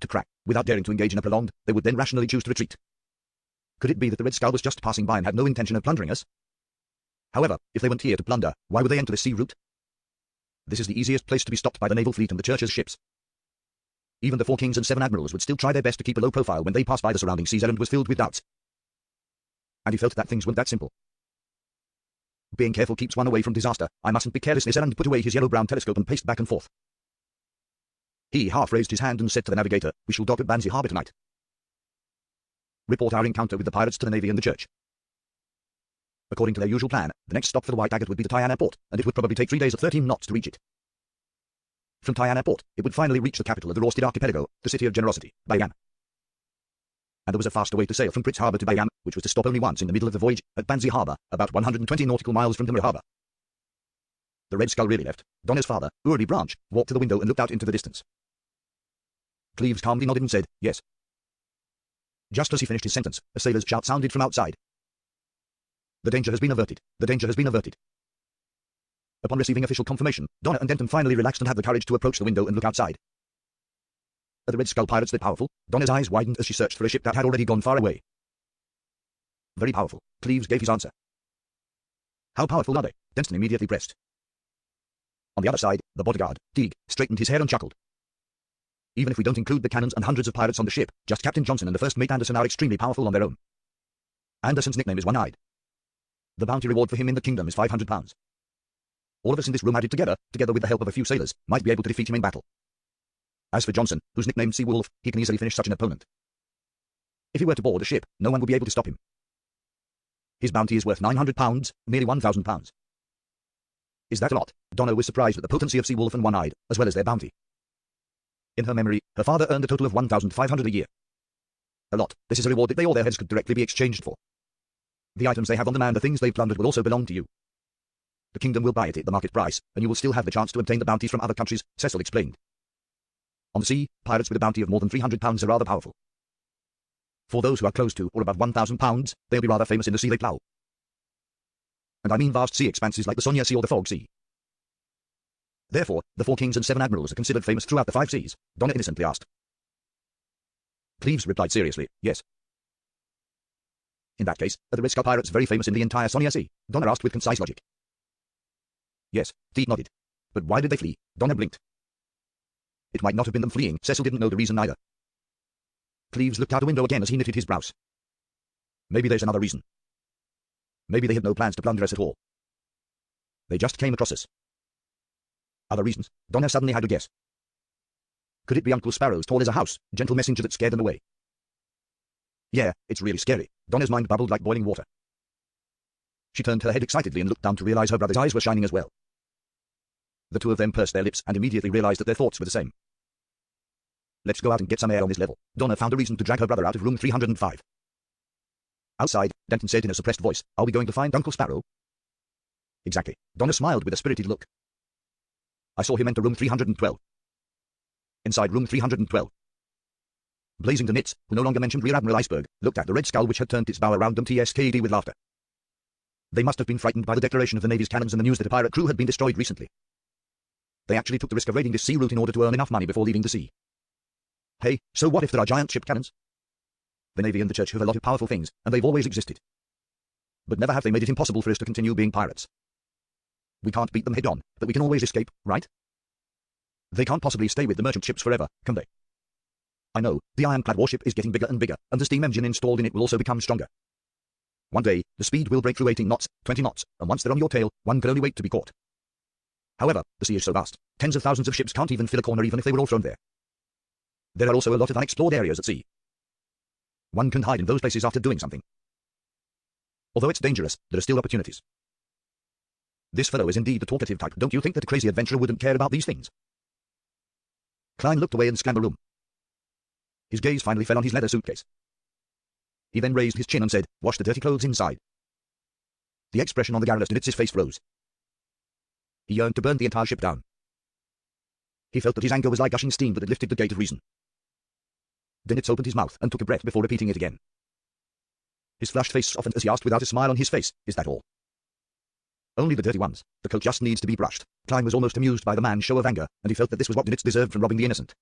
to crack. Without daring to engage in a prolonged, they would then rationally choose to retreat. Could it be that the Red Skull was just passing by and had no intention of plundering us? However, if they weren't here to plunder, why would they enter the sea route? This is the easiest place to be stopped by the naval fleet and the Church's ships. Even the 4 kings and 7 admirals would still try their best to keep a low profile when they passed by the surrounding seas. Erland was filled with doubts. And he felt that things weren't that simple. Being careful keeps one away from disaster. I mustn't be careless. Erland put away his yellow-brown telescope and paced back and forth. He half raised his hand and said to the navigator, "We shall dock at Banzi Harbour tonight. Report our encounter with the pirates to the Navy and the Church." According to their usual plan, the next stop for the White Agate would be to Taiwan Airport, and it would probably take 3 days at 13 knots to reach it. From Taiwan Airport, it would finally reach the capital of the Rorstad Archipelago, the city of Generosity, Bayam. And there was a faster way to sail from Pritz Harbour to Bayam, which was to stop only once in the middle of the voyage, at Banzi Harbour, about 120 nautical miles from Dimmer Harbour. The Red Skull really left. Donna's father, Uri Branch, walked to the window and looked out into the distance. Cleves calmly nodded and said, "Yes." Just as he finished his sentence, a sailor's shout sounded from outside. "The danger has been averted. The danger has been averted." Upon receiving official confirmation, Donna and Denton finally relaxed and had the courage to approach the window and look outside. Are the Red Skull pirates that powerful? Donna's eyes widened as she searched for a ship that had already gone far away. "Very powerful," Cleves gave his answer. "How powerful are they?" Denton immediately pressed. On the other side, the bodyguard, Teague, straightened his hair and chuckled. "Even if we don't include the cannons and hundreds of pirates on the ship, just Captain Johnson and the first mate Anderson are extremely powerful on their own. Anderson's nickname is One-Eyed. The bounty reward for him in the kingdom is £500. All of us in this room added together with the help of a few sailors, might be able to defeat him in battle. As for Johnson, who's nicknamed Sea Wolf, he can easily finish such an opponent. If he were to board a ship, no one would be able to stop him. His bounty is worth £900, nearly £1,000. Is that a lot?" Donna was surprised at the potency of Sea Wolf and One-Eyed, as well as their bounty. In her memory, her father earned a total of £1,500 a year. A lot. This is a reward that they or their heads could directly be exchanged for. The items they have on demand, the things they've plundered, will also belong to you. The kingdom will buy it at the market price, and you will still have the chance to obtain the bounties from other countries, Cecil explained. On the sea, pirates with a bounty of more than £300 are rather powerful. For those who are close to or above £1,000, they'll be rather famous in the sea they plough. And I mean vast sea expanses like the Sonia Sea or the Fog Sea. Therefore, the 4 kings and 7 admirals are considered famous throughout the 5 seas, Donna innocently asked. Cleves replied seriously, "Yes." "In that case, are the Red Skull pirates very famous in the entire Sonia Sea?" Donna asked with concise logic. "Yes," Teague nodded. "But why did they flee?" Donna blinked. It might not have been them fleeing, Cecil didn't know the reason either. Cleves looked out a window again as he knitted his brows. Maybe there's another reason. Maybe they had no plans to plunder us at all. They just came across us. Other reasons? Donna suddenly had a guess. Could it be Uncle Sparrow's tall as a house, gentle messenger that scared them away? Yeah, it's really scary. Donna's mind bubbled like boiling water. She turned her head excitedly and looked down to realize her brother's eyes were shining as well. The 2 of them pursed their lips and immediately realized that their thoughts were the same. "Let's go out and get some air on this level." Donna found a reason to drag her brother out of room 305. Outside, Denton said in a suppressed voice, "Are we going to find Uncle Sparrow?" "Exactly." Donna smiled with a spirited look. "I saw him enter room 312. Inside room 312. Blazington Nitz, who no longer mentioned Rear Admiral Iceberg, looked at the Red Skull which had turned its bow around them TSKD with laughter. They must have been frightened by the declaration of the Navy's cannons and the news that a pirate crew had been destroyed recently. They actually took the risk of raiding this sea route in order to earn enough money before leaving the sea. Hey, so what if there are giant ship cannons? The Navy and the Church have a lot of powerful things, and they've always existed. But never have they made it impossible for us to continue being pirates. We can't beat them head on, but we can always escape, right? They can't possibly stay with the merchant ships forever, can they? I know, the ironclad warship is getting bigger and bigger, and the steam engine installed in it will also become stronger. One day, the speed will break through 18 knots, 20 knots, and once they're on your tail, one can only wait to be caught. However, the sea is so vast, tens of thousands of ships can't even fill a corner even if they were all thrown there. There are also a lot of unexplored areas at sea. One can hide in those places after doing something. Although it's dangerous, there are still opportunities. This fellow is indeed the talkative type. Don't you think that a crazy adventurer wouldn't care about these things? Klein looked away and scanned the room. His gaze finally fell on his leather suitcase. He then raised his chin and said, "Wash the dirty clothes inside." The expression on the garrulous Dinitz's face froze. He yearned to burn the entire ship down. He felt that his anger was like gushing steam that had lifted the gate of reason. Dinitz opened his mouth and took a breath before repeating it again. His flushed face softened as he asked without a smile on his face, "Is that all?" "Only the dirty ones. The coat just needs to be brushed." Klein was almost amused by the man's show of anger, and he felt that this was what Dinitz deserved from robbing the innocent.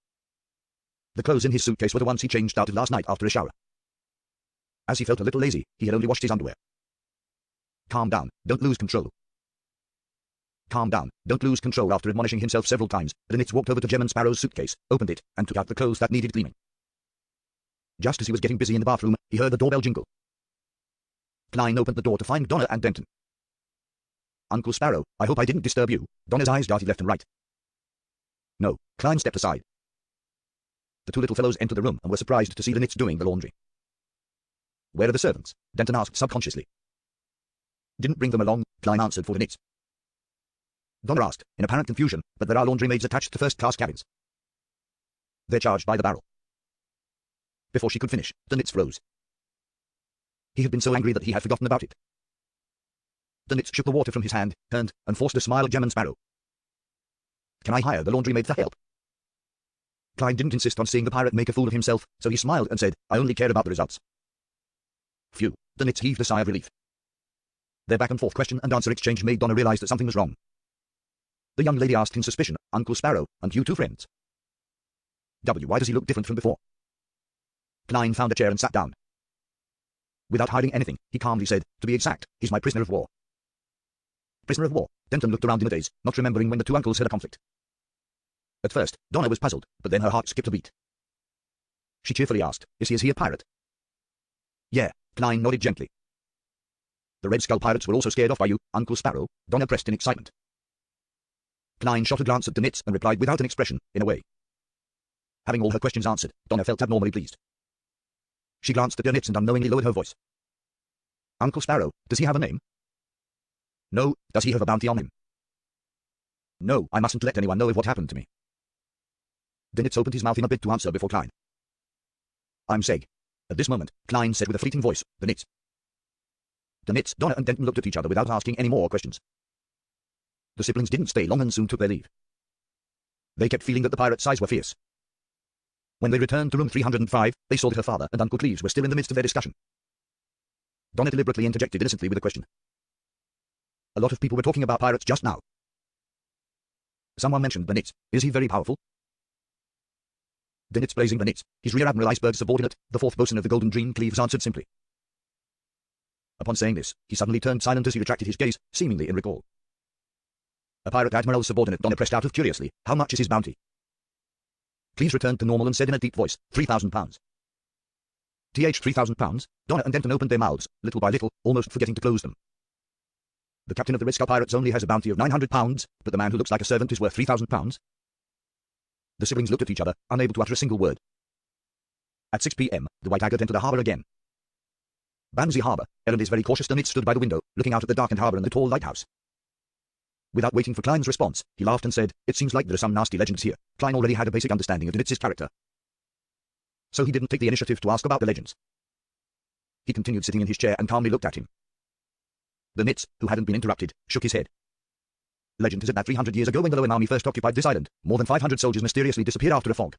The clothes in his suitcase were the ones he changed out of last night after a shower. As he felt a little lazy, he had only washed his underwear. "Calm down, don't lose control." "Calm down, don't lose control." After admonishing himself several times, Dinitz walked over to Jem and Sparrow's suitcase, opened it, and took out the clothes that needed cleaning. Just as he was getting busy in the bathroom, he heard the doorbell jingle. Klein opened the door to find Donna and Denton. "Uncle Sparrow, I hope I didn't disturb you." Donna's eyes darted left and right. No, Klein stepped aside. The two little fellows entered the room and were surprised to see the Nits doing the laundry. "Where are the servants?" Denton asked subconsciously. "Didn't bring them along," Klein answered for the Nits. Donna asked, in apparent confusion, "But there are laundry maids attached to first-class cabins. They're charged by the barrel." Before she could finish, the Nits froze. He had been so angry that he had forgotten about it. The Nits shook the water from his hand, turned, and forced a smile at Gem and Sparrow. "Can I hire the laundry maid for help?" Klein didn't insist on seeing the pirate make a fool of himself, so he smiled and said, "I only care about the results." Phew, the Nits heaved a sigh of relief. Their back-and-forth question-and-answer exchange made Donna realize that something was wrong. The young lady asked in suspicion, "Uncle Sparrow, and you two friends? Why does he look different from before?" Klein found a chair and sat down. Without hiding anything, he calmly said, "To be exact, he's my prisoner of war." Prisoner of war? Denton looked around in a daze, not remembering when the two uncles had a conflict. At first, Donna was puzzled, but then her heart skipped a beat. She cheerfully asked, Is he a pirate?" "Yeah," Klein nodded gently. "The Red Skull pirates were also scared off by you, Uncle Sparrow," Donna pressed in excitement. Klein shot a glance at the Nits and replied without an expression, in a way. Having all her questions answered, Donna felt abnormally pleased. She glanced at the Nits and unknowingly lowered her voice. "Uncle Sparrow, does he have a name?" "No, does he have a bounty on him?" "No, I mustn't let anyone know of what happened to me." The Nits opened his mouth in a bid to answer before Klein. "I'm Seg." At this moment, Klein said with a fleeting voice, "The Nits." The Nits, Donna and Denton looked at each other without asking any more questions. The siblings didn't stay long and soon took their leave. They kept feeling that the pirates' eyes were fierce. When they returned to room 305, they saw that her father and Uncle Cleves were still in the midst of their discussion. Donna deliberately interjected innocently with a question. "A lot of people were talking about pirates just now. Someone mentioned the Nits. Is he very powerful?" "The Nits blazing the Nits. He's Rear Admiral Iceberg's subordinate, the fourth bosun of the Golden Dream," Cleves answered simply. Upon saying this, he suddenly turned silent as he retracted his gaze, seemingly in recall. "A pirate admiral's subordinate," Donna pressed out of curiously. "How much is his bounty?" Cleves returned to normal and said in a deep voice, £3,000. £3,000? Donna and Denton opened their mouths, little by little, almost forgetting to close them. "The captain of the Red Skull Pirates only has a bounty of £900, but the man who looks like a servant is worth £3,000? The siblings looked at each other, unable to utter a single word. At 6 p.m., the White Agate entered the harbour again. Banzi Harbour, Errand is very cautious. The Nits stood by the window, looking out at the darkened harbour and the tall lighthouse. Without waiting for Klein's response, he laughed and said, "It seems like there are some nasty legends here." Klein already had a basic understanding of Nits's character, so he didn't take the initiative to ask about the legends. He continued sitting in his chair and calmly looked at him. The Nits, who hadn't been interrupted, shook his head. "Legend is it that 300 years ago when the Lowen army first occupied this island, more than 500 soldiers mysteriously disappeared after a fog.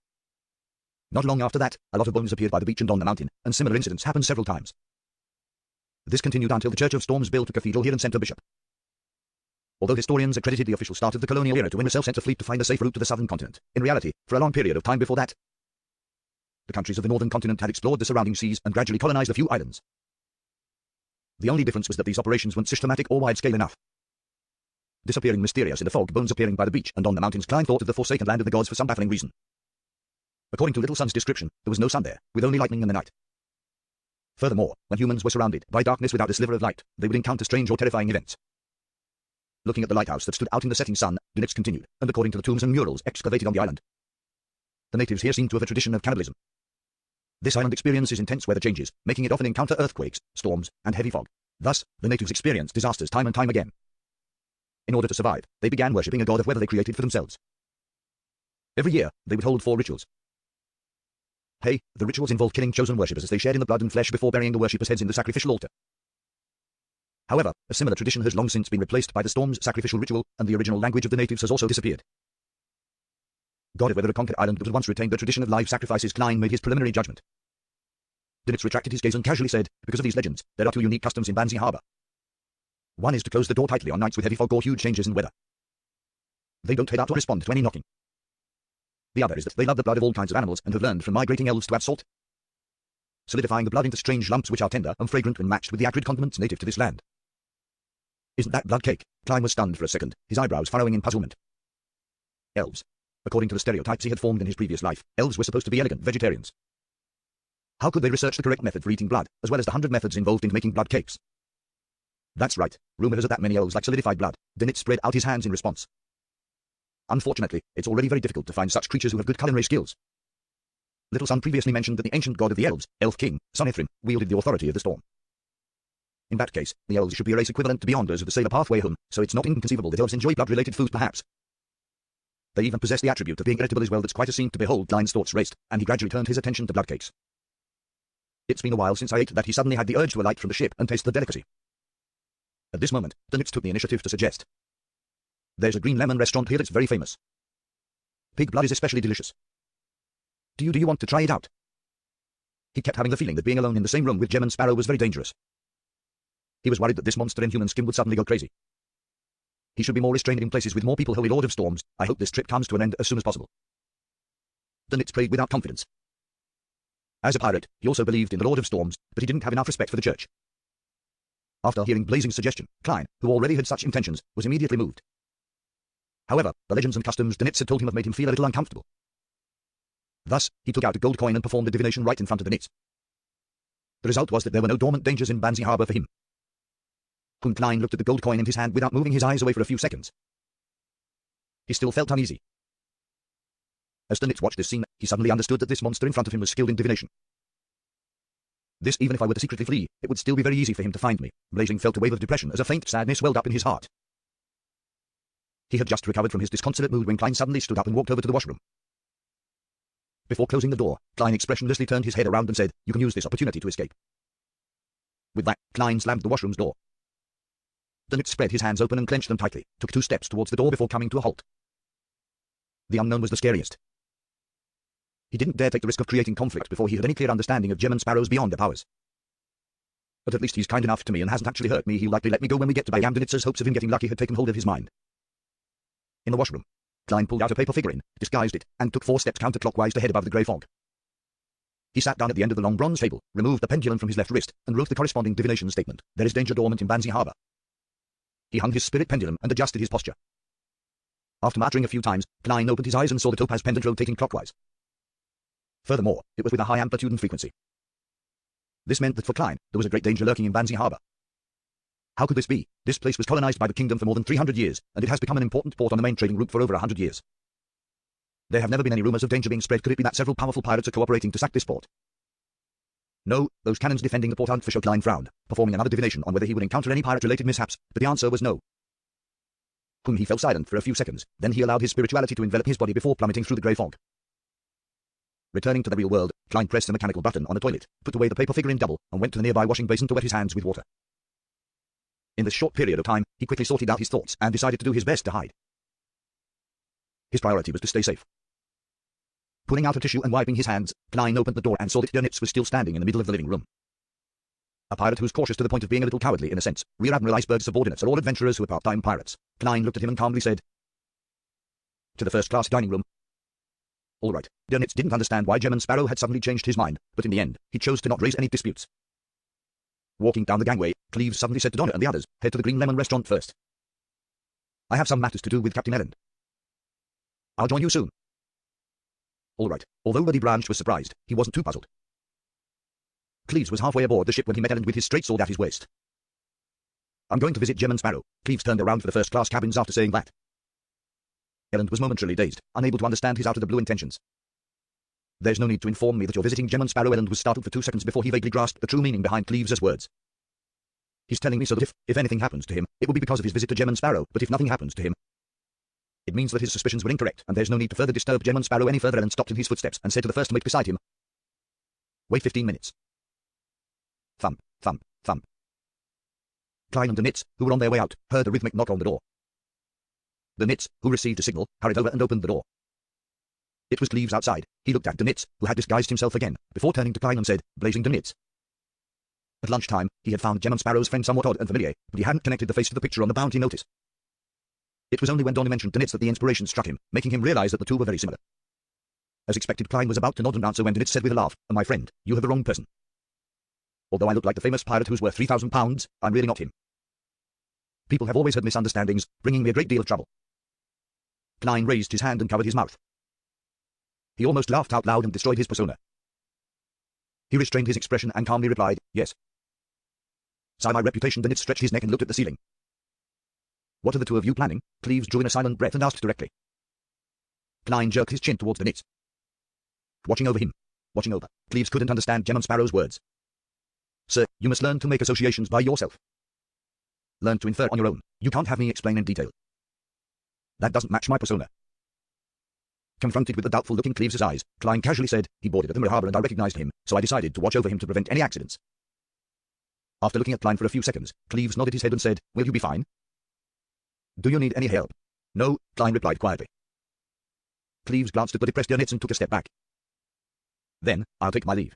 Not long after that, a lot of bones appeared by the beach and on the mountain, and similar incidents happened several times. This continued until the Church of Storms built a cathedral here and sent a bishop. Although historians accredited the official start of the colonial era to when Rossel sent a fleet to find a safe route to the southern continent, in reality, for a long period of time before that, the countries of the northern continent had explored the surrounding seas and gradually colonized a few islands. The only difference was that these operations weren't systematic or wide-scale enough. Disappearing mysterious in the fog, bones appearing by the beach and on the mountains, Klein thought of the forsaken land of the gods for some baffling reason. According to Little Sun's description, there was no sun there, with only lightning in the night. Furthermore, when humans were surrounded by darkness without a sliver of light, they would encounter strange or terrifying events. Looking at the lighthouse that stood out in the setting sun, the Nits continued, and according to the tombs and murals excavated on the island, the natives here seem to have a tradition of cannibalism. This island experiences intense weather changes, making it often encounter earthquakes, storms, and heavy fog. Thus, the natives experienced disasters time and time again. In order to survive, they began worshipping a god of weather they created for themselves. Every year, they would hold 4 rituals. The rituals involved killing chosen worshippers as they shared in the blood and flesh before burying the worshippers' heads in the sacrificial altar. However, a similar tradition has long since been replaced by the Storm's sacrificial ritual, and the original language of the natives has also disappeared. God of Weather, a conquered island that had once retained the tradition of live sacrifices, Klein made his preliminary judgment. The Nits retracted his gaze and casually said, "Because of these legends, there are 2 unique customs in Banzi Harbour. One is to close the door tightly on nights with heavy fog or huge changes in weather. They don't head out or respond to any knocking. The other is that they love the blood of all kinds of animals and have learned from migrating elves to add salt, solidifying the blood into strange lumps which are tender and fragrant when matched with the acrid condiments native to this land." "Isn't that blood cake?" Klein was stunned for a second, his eyebrows furrowing in puzzlement. Elves. According to the stereotypes he had formed in his previous life, elves were supposed to be elegant vegetarians. How could they research the correct method for eating blood, as well as the 100 methods involved in making blood cakes? "That's right. Rumor has it that many elves like solidified blood." The Nits spread out his hands in response. "Unfortunately, it's already very difficult to find such creatures who have good culinary skills. Little Son previously mentioned that the ancient god of the elves, Elf King, Sonithrim, wielded the authority of the storm. In that case, the elves should be a race equivalent to beyonders of the sailor pathway home, so it's not inconceivable that elves enjoy blood-related food perhaps. They even possess the attribute of being irritable as well. That's quite a scene to behold. Klein's thoughts raced, and he gradually turned his attention to bloodcakes. It's been a while since I ate that he suddenly had the urge to alight from the ship and taste the delicacy. At this moment, Donitz took the initiative to suggest. There's a green lemon restaurant here that's very famous. Pig blood is especially delicious. Do you want to try it out? He kept having the feeling that being alone in the same room with Jem and Sparrow was very dangerous. He was worried that this monster in human skin would suddenly go crazy. He should be more restrained in places with more people. Holy Lord of Storms, I hope this trip comes to an end as soon as possible. Donitz prayed without confidence. As a pirate, he also believed in the Lord of Storms, but he didn't have enough respect for the church. After hearing Blazing's suggestion, Klein, who already had such intentions, was immediately moved. However, the legends and customs Donitz had told him of made him feel a little uncomfortable. Thus, he took out a gold coin and performed a divination right in front of Donitz. The result was that there were no dormant dangers in Banzi Harbor for him. Klein looked at the gold coin in his hand without moving his eyes away for a few seconds. He still felt uneasy. As Donitz watched this scene, he suddenly understood that this monster in front of him was skilled in divination. This, even if I were to secretly flee, it would still be very easy for him to find me. Blazing felt a wave of depression as a faint sadness welled up in his heart. He had just recovered from his disconsolate mood when Klein suddenly stood up and walked over to the washroom. Before closing the door, Klein expressionlessly turned his head around and said, "You can use this opportunity to escape." With that, Klein slammed the washroom's door. Donitz spread his hands open and clenched them tightly, took 2 steps towards the door before coming to a halt. The unknown was the scariest. He didn't dare take the risk of creating conflict before he had any clear understanding of Jem and Sparrow's beyond their powers. But at least he's kind enough to me and hasn't actually hurt me. He'll likely let me go when we get to Bayam. Donitz's hopes of him getting lucky had taken hold of his mind. In the washroom, Klein pulled out a paper figurine, disguised it, and took 4 steps counterclockwise to head above the grey fog. He sat down at the end of the long bronze table, removed the pendulum from his left wrist, and wrote the corresponding divination statement. There is danger dormant in Banzi Harbor. He hung his spirit pendulum and adjusted his posture. After muttering a few times, Klein opened his eyes and saw the topaz pendant rotating clockwise. Furthermore, it was with a high amplitude and frequency. This meant that for Klein, there was a great danger lurking in Banzi Harbor. How could this be? This place was colonized by the kingdom for more than 300 years, and it has become an important port on the main trading route for over 100 years. There have never been any rumors of danger being spread. Could it be that several powerful pirates are cooperating to sack this port? No, those cannons defending the port aren't. Fisher. Klein frowned, performing another divination on whether he would encounter any pirate-related mishaps, but the answer was no. He fell silent for a few seconds, then he allowed his spirituality to envelop his body before plummeting through the grey fog. Returning to the real world, Klein pressed a mechanical button on a toilet, put away the paper figurine double, and went to the nearby washing basin to wet his hands with water. In this short period of time, he quickly sorted out his thoughts and decided to do his best to hide. His priority was to stay safe. Pulling out a tissue and wiping his hands, Klein opened the door and saw that Donitz was still standing in the middle of the living room. A pirate who was cautious to the point of being a little cowardly in a sense. Rear Admiral Iceberg's subordinates are all adventurers who are part-time pirates. Klein looked at him and calmly said, "To the first-class dining room." All right. Donitz didn't understand why Jem and Sparrow had suddenly changed his mind, but in the end, he chose to not raise any disputes. Walking down the gangway, Cleves suddenly said to Donna and the others, "Head to the Green Lemon restaurant first. I have some matters to do with Captain Elland. I'll join you soon." All right. Although Ruddy Branch was surprised, he wasn't too puzzled. Cleves was halfway aboard the ship when he met Elland with his straight sword at his waist. "I'm going to visit Jem and Sparrow." Cleves turned around for the first-class cabins after saying that. Elland was momentarily dazed, unable to understand his out-of-the-blue intentions. "There's no need to inform me that you're visiting Jem and Sparrow." Elland was startled for 2 seconds before he vaguely grasped the true meaning behind Cleves' words. "He's telling me so that if anything happens to him, it will be because of his visit to Jem and Sparrow, but if nothing happens to him, it means that his suspicions were incorrect, and there's no need to further disturb Jem and Sparrow any further." Elland stopped in his footsteps and said to the first mate beside him, "Wait 15 minutes. Thump, thump, thump. Klein and Donitz, who were on their way out, heard a rhythmic knock on the door. Donitz, who received a signal, hurried over and opened the door. It was Cleves outside. He looked at Donitz, who had disguised himself again, before turning to Klein and said, "Blazing Donitz." At lunchtime, he had found Jem and Sparrow's friend somewhat odd and familiar, but he hadn't connected the face to the picture on the bounty notice. It was only when Donnie mentioned Donitz that the inspiration struck him, making him realize that the two were very similar. As expected, Klein was about to nod and answer when Donitz said with a laugh, "My friend, you have the wrong person. Although I look like the famous pirate who's worth 3,000 pounds, I'm really not him. People have always had misunderstandings, bringing me a great deal of trouble." Klein raised his hand and covered his mouth. He almost laughed out loud and destroyed his persona. He restrained his expression and calmly replied, "Yes. Sigh my reputation." Donitz stretched his neck and looked at the ceiling. "What are the two of you planning?" Cleves drew in a silent breath and asked directly. Klein jerked his chin towards Donitz. "Watching over him. watching over. Cleves couldn't understand Gemma Sparrow's words. Sir, you must learn to make associations by yourself. Learn to infer on your own. You can't have me explain in detail. That doesn't match my persona. Confronted with the doubtful look in Cleves' eyes, Klein casually said, he boarded at the Mirror Harbor and I recognized him, so I decided to watch over him to prevent any accidents. After looking at Klein for a few seconds, Cleves nodded his head and said, will you be fine? Do you need any help? No, Klein replied quietly. Cleves glanced at the depressed Ernest and took a step back. Then, I'll take my leave.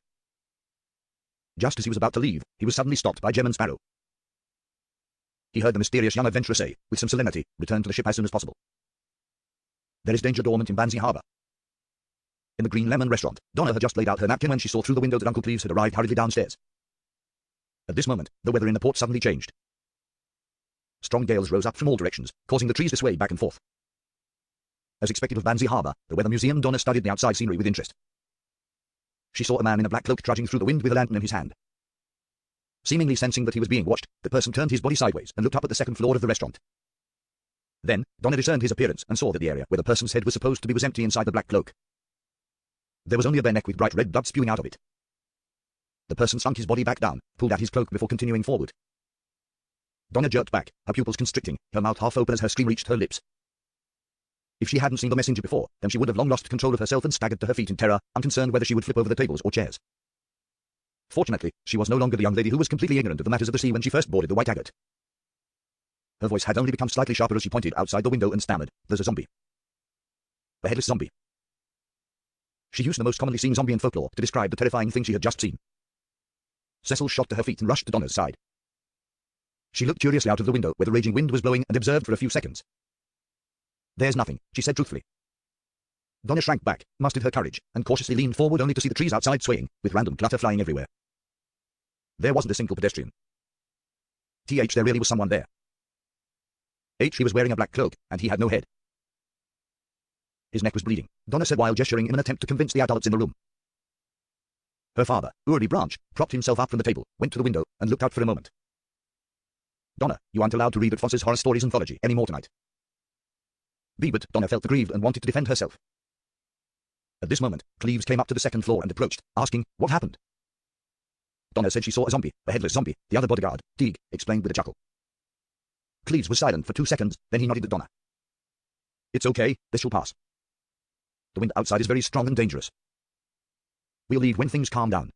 Just as he was about to leave, he was suddenly stopped by Gemma Sparrow. He heard the mysterious young adventurer say, with some solemnity, return to the ship as soon as possible. There is danger dormant in Banzi Harbor. In the Green Lemon restaurant, Donna had just laid out her napkin when she saw through the window that Uncle Cleves had arrived hurriedly downstairs. At this moment, the weather in the port suddenly changed. Strong gales rose up from all directions, causing the trees to sway back and forth. As expected of Banzi Harbor, the Weather Museum, Donna studied the outside scenery with interest. She saw a man in a black cloak trudging through the wind with a lantern in his hand. Seemingly sensing that he was being watched, the person turned his body sideways and looked up at the second floor of the restaurant. Then, Donna discerned his appearance and saw that the area where the person's head was supposed to be was empty inside the black cloak. There was only a bare neck with bright red blood spewing out of it. The person sunk his body back down, pulled out his cloak before continuing forward. Donna jerked back, her pupils constricting, her mouth half open as her scream reached her lips. If she hadn't seen the messenger before, then she would have long lost control of herself and staggered to her feet in terror, unconcerned whether she would flip over the tables or chairs. Fortunately, she was no longer the young lady who was completely ignorant of the matters of the sea when she first boarded the White Agate. Her voice had only become slightly sharper as she pointed outside the window and stammered, there's a zombie. A headless zombie. She used the most commonly seen zombie in folklore to describe the terrifying thing she had just seen. Cecil shot to her feet and rushed to Donna's side. She looked curiously out of the window where the raging wind was blowing and observed for a few seconds. There's nothing, she said truthfully. Donna shrank back, mustered her courage, and cautiously leaned forward only to see the trees outside swaying, with random clutter flying everywhere. There wasn't a single pedestrian. There really was someone there. He was wearing a black cloak, and he had no head. His neck was bleeding, Donna said while gesturing in an attempt to convince the adults in the room. Her father, Uri Branch, propped himself up from the table, went to the window, and looked out for a moment. Donna, you aren't allowed to read at Foss's Horror Stories anthology anymore tonight. But Donna felt aggrieved and wanted to defend herself. At this moment, Cleves came up to the second floor and approached, asking, what happened? Donna said she saw a zombie, a headless zombie, the other bodyguard, Teague, explained with a chuckle. Cleves was silent for 2 seconds, then he nodded at Donna. It's okay, this will pass. The wind outside is very strong and dangerous. We'll leave when things calm down.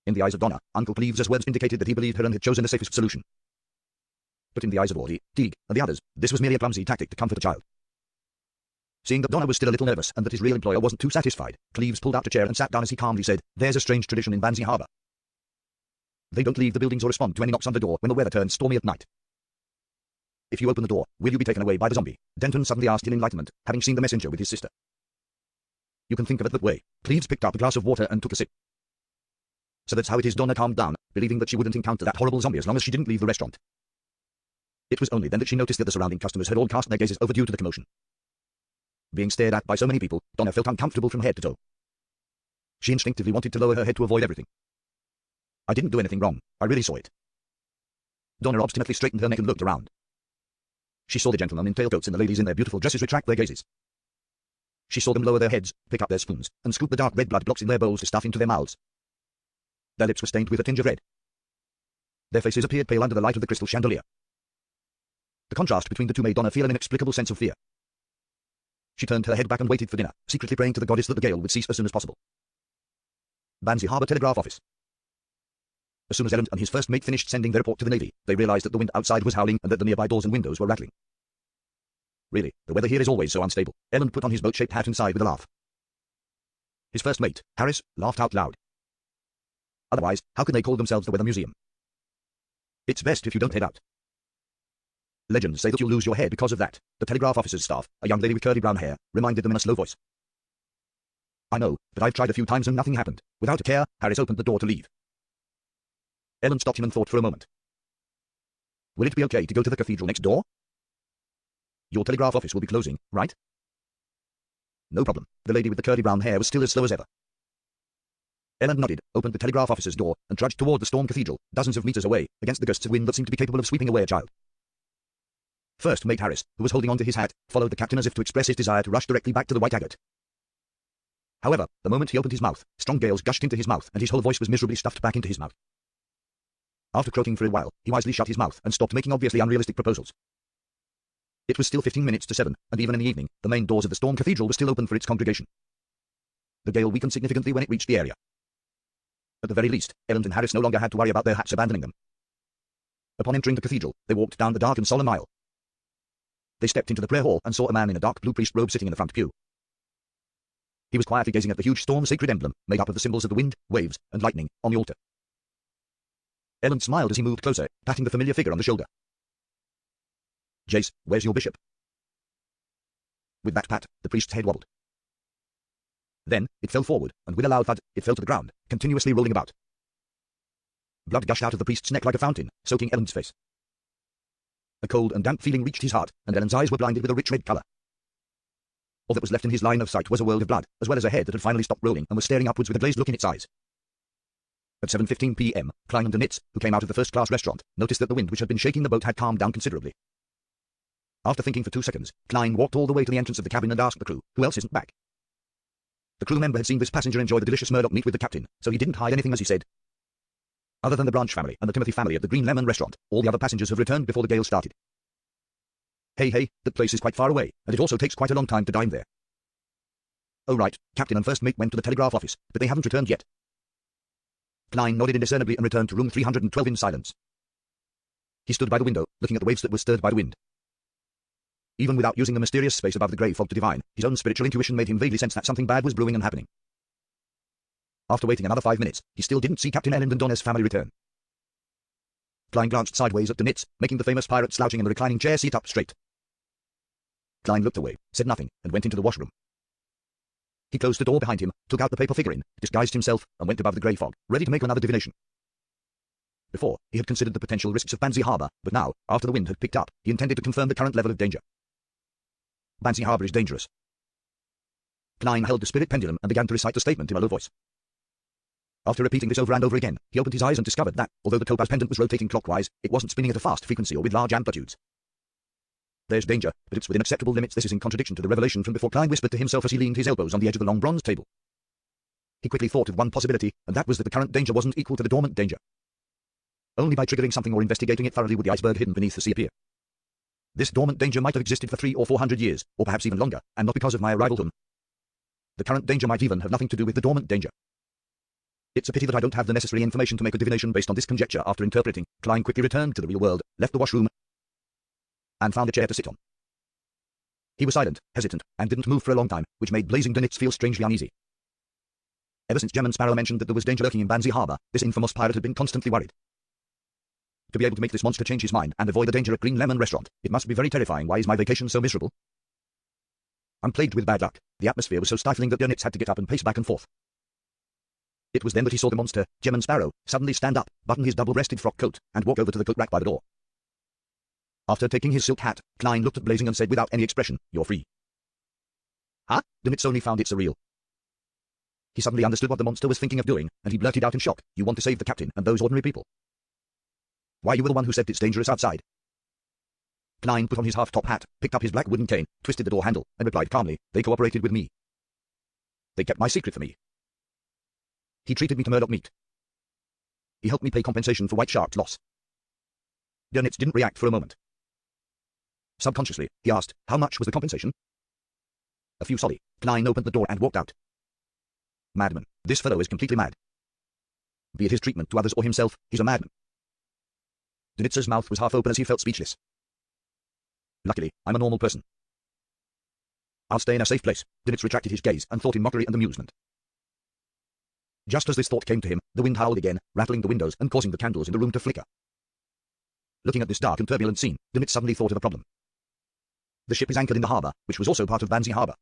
In the eyes of Donna, Uncle Cleves' words indicated that he believed her and had chosen the safest solution. But in the eyes of Audie, Teague, and the others, this was merely a clumsy tactic to comfort the child. Seeing that Donna was still a little nervous and that his real employer wasn't too satisfied, Cleves pulled out a chair and sat down as he calmly said, there's a strange tradition in Banzi Harbor. They don't leave the buildings or respond to any knocks on the door when the weather turns stormy at night. If you open the door, will you be taken away by the zombie? Denton suddenly asked in enlightenment, having seen the messenger with his sister. You can think of it that way. Cleves picked up a glass of water and took a sip. So that's how it is. Donna calmed down, believing that she wouldn't encounter that horrible zombie as long as she didn't leave the restaurant. It was only then that she noticed that the surrounding customers had all cast their gazes over due to the commotion. Being stared at by so many people, Donna felt uncomfortable from head to toe. She instinctively wanted to lower her head to avoid everything. I didn't do anything wrong. I really saw it. Donna obstinately straightened her neck and looked around. She saw the gentlemen in tailcoats and the ladies in their beautiful dresses retract their gazes. She saw them lower their heads, pick up their spoons, and scoop the dark red blood blocks in their bowls to stuff into their mouths. Their lips were stained with a tinge of red. Their faces appeared pale under the light of the crystal chandelier. The contrast between the two made Donna feel an inexplicable sense of fear. She turned her head back and waited for dinner, secretly praying to the goddess that the gale would cease as soon as possible. Banzi Harbor Telegraph Office. As soon as Ellen and his first mate finished sending their report to the Navy, they realized that the wind outside was howling and that the nearby doors and windows were rattling. Really, the weather here is always so unstable. Ellen put on his boat-shaped hat and sighed with a laugh. His first mate, Harris, laughed out loud. Otherwise, how could they call themselves the Weather Museum? It's best if you don't head out. Legends say that you'll lose your head because of that. The telegraph officer's staff, a young lady with curly brown hair, reminded them in a slow voice. I know, but I've tried a few times and nothing happened. Without a care, Harris opened the door to leave. Ellen stopped him and thought for a moment. Will it be okay to go to the cathedral next door? Your telegraph office will be closing, right? No problem. The lady with the curly brown hair was still as slow as ever. Ellen nodded, opened the telegraph officer's door, and trudged toward the Storm Cathedral, dozens of meters away, against the gusts of wind that seemed to be capable of sweeping away a child. First Mate Harris, who was holding on to his hat, followed the captain as if to express his desire to rush directly back to the White Agate. However, the moment he opened his mouth, strong gales gushed into his mouth and his whole voice was miserably stuffed back into his mouth. After croaking for a while, he wisely shut his mouth and stopped making obviously unrealistic proposals. It was still 15 minutes to 7, and even in the evening, the main doors of the Storm Cathedral were still open for its congregation. The gale weakened significantly when it reached the area. At the very least, Elend and Harris no longer had to worry about their hats abandoning them. Upon entering the cathedral, they walked down the dark and solemn aisle. They stepped into the prayer hall and saw a man in a dark blue priest robe sitting in the front pew. He was quietly gazing at the huge storm sacred emblem, made up of the symbols of the wind, waves, and lightning, on the altar. Elend smiled as he moved closer, patting the familiar figure on the shoulder. "Jace, where's your bishop?" With that pat, the priest's head wobbled. Then, it fell forward, and with a loud thud, it fell to the ground, continuously rolling about. Blood gushed out of the priest's neck like a fountain, soaking Elend's face. A cold and damp feeling reached his heart, and Elend's eyes were blinded with a rich red color. All that was left in his line of sight was a world of blood, as well as a head that had finally stopped rolling and was staring upwards with a glazed look in its eyes. At 7:15 p.m., Klein and Donitz, who came out of the first-class restaurant, noticed that the wind which had been shaking the boat had calmed down considerably. After thinking for 2 seconds, Klein walked all the way to the entrance of the cabin and asked the crew, "Who else isn't back?" The crew member had seen this passenger enjoy the delicious Murdoch meat with the captain, so he didn't hide anything as he said. "Other than the Branch family and the Timothy family at the Green Lemon restaurant, all the other passengers have returned before the gale started. Hey, that place is quite far away, and it also takes quite a long time to dine there." "Oh right, captain and first mate went to the telegraph office, but they haven't returned yet." Klein nodded indiscernibly and returned to room 312 in silence. He stood by the window, looking at the waves that were stirred by the wind. Even without using the mysterious space above the grey fog to divine, his own spiritual intuition made him vaguely sense that something bad was brewing and happening. After waiting another 5 minutes, he still didn't see Captain Elend and Donner's family return. Klein glanced sideways at Donitz, making the famous pirate slouching in the reclining chair sit up straight. Klein looked away, said nothing, and went into the washroom. He closed the door behind him, took out the paper figurine, disguised himself, and went above the grey fog, ready to make another divination. Before, he had considered the potential risks of Banzi Harbour, but now, after the wind had picked up, he intended to confirm the current level of danger. Banzi Harbour is dangerous. Klein held the spirit pendulum and began to recite the statement in a low voice. After repeating this over and over again, he opened his eyes and discovered that, although the topaz pendant was rotating clockwise, it wasn't spinning at a fast frequency or with large amplitudes. "There's danger, but it's within acceptable limits." This is in contradiction to the revelation from before, Klein whispered to himself as he leaned his elbows on the edge of the long bronze table. He quickly thought of one possibility, and that was that the current danger wasn't equal to the dormant danger. Only by triggering something or investigating it thoroughly would the iceberg hidden beneath the sea appear. This dormant danger might have existed for 300 or 400 years, or perhaps even longer, and not because of my arrival home. The current danger might even have nothing to do with the dormant danger. It's a pity that I don't have the necessary information to make a divination based on this conjecture. After interpreting, Klein quickly returned to the real world, left the washroom, and found a chair to sit on. He was silent, hesitant, and didn't move for a long time, which made Blazing Donitz feel strangely uneasy. Ever since German Sparrow mentioned that there was danger lurking in Banzi Harbour, this infamous pirate had been constantly worried. To be able to make this monster change his mind and avoid the danger at Green Lemon restaurant, it must be very terrifying. Why is my vacation so miserable? I'm plagued with bad luck. The atmosphere was so stifling that Donitz had to get up and pace back and forth. It was then that he saw the monster, German Sparrow, suddenly stand up, button his double-breasted frock coat, and walk over to the coat rack by the door. After taking his silk hat, Klein looked at Blazing and said without any expression, "You're free." "Huh?" Donitz only found it surreal. He suddenly understood what the monster was thinking of doing, and he blurted out in shock, "You want to save the captain and those ordinary people? Why, you were the one who said it's dangerous outside." Klein put on his half-top hat, picked up his black wooden cane, twisted the door handle, and replied calmly, "They cooperated with me. They kept my secret for me. He treated me to Murdoch meat. He helped me pay compensation for White Shark's loss." Donitz didn't react for a moment. Subconsciously, he asked, "How much was the compensation?" "A few soldi." Klein opened the door and walked out. Madman. This fellow is completely mad. Be it his treatment to others or himself, he's a madman. Donitz's mouth was half open as he felt speechless. Luckily, I'm a normal person. I'll stay in a safe place. Donitz retracted his gaze and thought in mockery and amusement. Just as this thought came to him, the wind howled again, rattling the windows and causing the candles in the room to flicker. Looking at this dark and turbulent scene, Donitz suddenly thought of a problem. The ship is anchored in the harbour, which was also part of Banzi Harbour.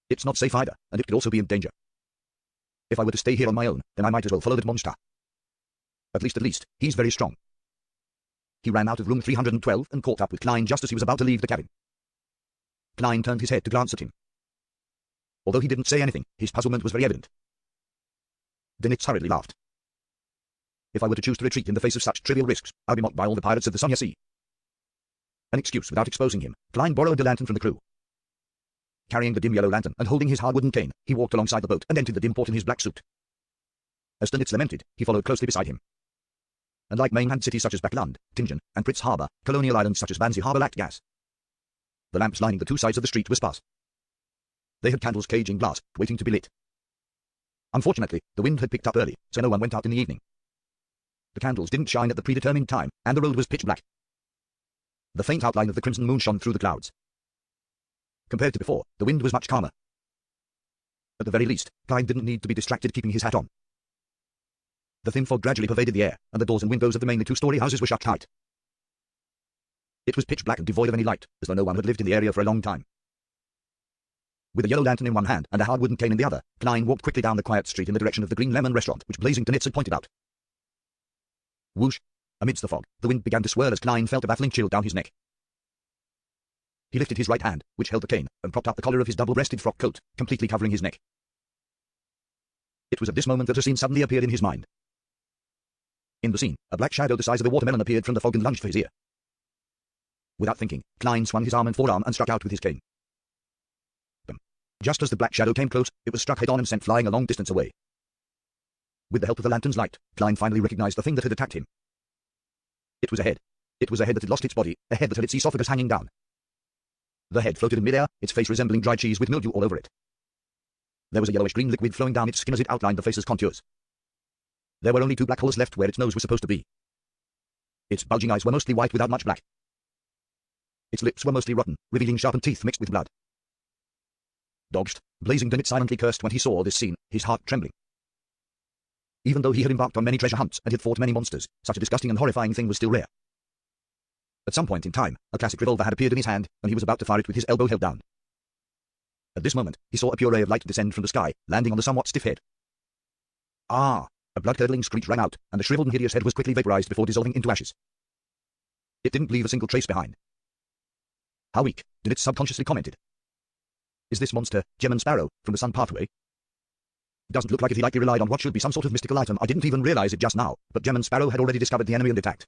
It's not safe either, and it could also be in danger. If I were to stay here on my own, then I might as well follow that monster. At least, he's very strong. He ran out of room 312 and caught up with Klein just as he was about to leave the cabin. Klein turned his head to glance at him. Although he didn't say anything, his puzzlement was very evident. Donitz hurriedly laughed. If I were to choose to retreat in the face of such trivial risks, I'll be mocked by all the pirates of the Sonia Sea. An excuse without exposing him, Klein borrowed a lantern from the crew. carrying the dim yellow lantern and holding his hard wooden cane, he walked alongside the boat and entered the dim port in his black suit. As Stonitz lamented, he followed closely beside him. And like mainland cities such as Backland, Tingen, and Pritz Harbour, colonial islands such as Vanzi Harbour lacked gas. The lamps lining the two sides of the street were sparse. They had candles caged in glass, waiting to be lit. Unfortunately, the wind had picked up early, so no one went out in the evening. The candles didn't shine at the predetermined time, and the road was pitch black. The faint outline of the crimson moon shone through the clouds. Compared to before, the wind was much calmer. At the very least, Klein didn't need to be distracted keeping his hat on. The thin fog gradually pervaded the air, and the doors and windows of the mainly two-story houses were shut tight. It was pitch black and devoid of any light, as though no one had lived in the area for a long time. With a yellow lantern in one hand and a hard wooden cane in the other, Klein walked quickly down the quiet street in the direction of the Green Lemon restaurant, which Blazing Donitz had pointed out. Whoosh! Amidst the fog, the wind began to swirl as Klein felt a baffling chill down his neck. He lifted his right hand, which held the cane, and propped up the collar of his double-breasted frock coat, completely covering his neck. It was at this moment that a scene suddenly appeared in his mind. In the scene, a black shadow the size of a watermelon appeared from the fog and lunged for his ear. Without thinking, Klein swung his arm and forearm and struck out with his cane. Just as the black shadow came close, it was struck head-on and sent flying a long distance away. With the help of the lantern's light, Klein finally recognized the thing that had attacked him. It was a head. It was a head that had lost its body, a head that had its esophagus hanging down. The head floated in midair, its face resembling dried cheese with mildew all over it. There was a yellowish-green liquid flowing down its skin as it outlined the face's contours. There were only two black holes left where its nose was supposed to be. Its bulging eyes were mostly white without much black. Its lips were mostly rotten, revealing sharpened teeth mixed with blood. Dodged, Blazing Donitz silently cursed when he saw this scene, his heart trembling. Even though he had embarked on many treasure hunts and had fought many monsters, such a disgusting and horrifying thing was still rare. At some point in time, a classic revolver had appeared in his hand, and he was about to fire it with his elbow held down. At this moment, he saw a pure ray of light descend from the sky, landing on the somewhat stiff head. Ah! A blood-curdling screech rang out, and the shriveled and hideous head was quickly vaporized before dissolving into ashes. It didn't leave a single trace behind. How weak, Donitz subconsciously commented. Is this monster Gem and Sparrow, from the Sun Pathway? Doesn't look like it. He likely relied on what should be some sort of mystical item. I didn't even realize it just now, but Gem and Sparrow had already discovered the enemy and attacked.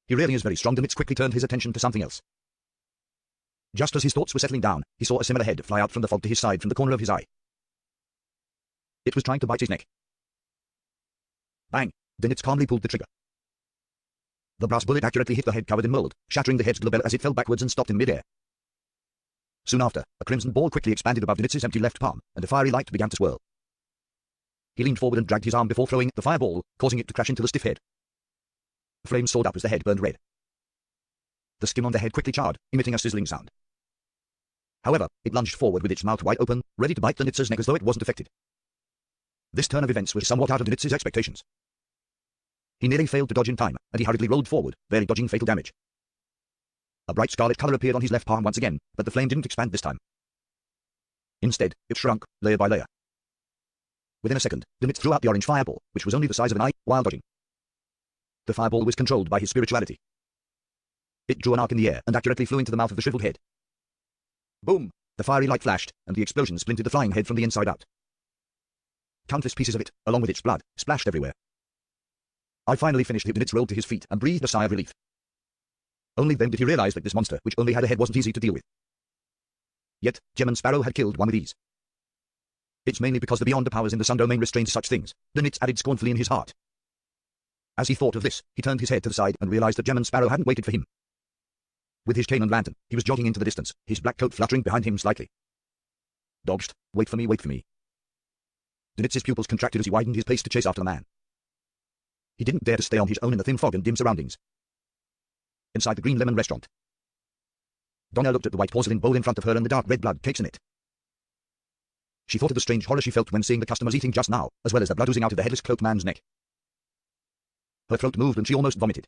He really is very strong. Donitz quickly turned his attention to something else. Just as his thoughts were settling down, he saw a similar head fly out from the fog to his side from the corner of his eye. It was trying to bite his neck. Bang! Donitz calmly pulled the trigger. The brass bullet accurately hit the head covered in mold, shattering the head's globelle as it fell backwards and stopped in midair. Soon after, a crimson ball quickly expanded above Donitz's empty left palm, and a fiery light began to swirl. He leaned forward and dragged his arm before throwing the fireball, causing it to crash into the stiff head. The flames soared up as the head burned red. The skin on the head quickly charred, emitting a sizzling sound. However, it lunged forward with its mouth wide open, ready to bite Donitz's neck as though it wasn't affected. This turn of events was somewhat out of Donitz's expectations. He nearly failed to dodge in time, and he hurriedly rolled forward, barely dodging fatal damage. A bright scarlet color appeared on his left palm once again, but the flame didn't expand this time. Instead, it shrunk, layer by layer. Within a second, Donitz threw out the orange fireball, which was only the size of an eye, while dodging. The fireball was controlled by his spirituality. It drew an arc in the air and accurately flew into the mouth of the shriveled head. Boom! The fiery light flashed, and the explosion splintered the flying head from the inside out. Countless pieces of it, along with its blood, splashed everywhere. I finally finished it. Donitz rolled to his feet and breathed a sigh of relief. Only then did he realize that this monster, which only had a head, wasn't easy to deal with. Yet, Gem and Sparrow had killed one with ease. It's mainly because the beyond powers in the Sun Domain restrained such things, Donitz added scornfully in his heart. As he thought of this, he turned his head to the side and realized that Gem and Sparrow hadn't waited for him. With his cane and lantern, he was jogging into the distance, his black coat fluttering behind him slightly. Dodged. Wait for me, wait for me. Donitz's pupils contracted as he widened his pace to chase after the man. He didn't dare to stay on his own in the thin fog and dim surroundings. Inside the Green Lemon restaurant, Donna looked at the white porcelain bowl in front of her and the dark red blood cakes in it. She thought of the strange horror she felt when seeing the customers eating just now, as well as the blood oozing out of the headless cloaked man's neck. Her throat moved and she almost vomited.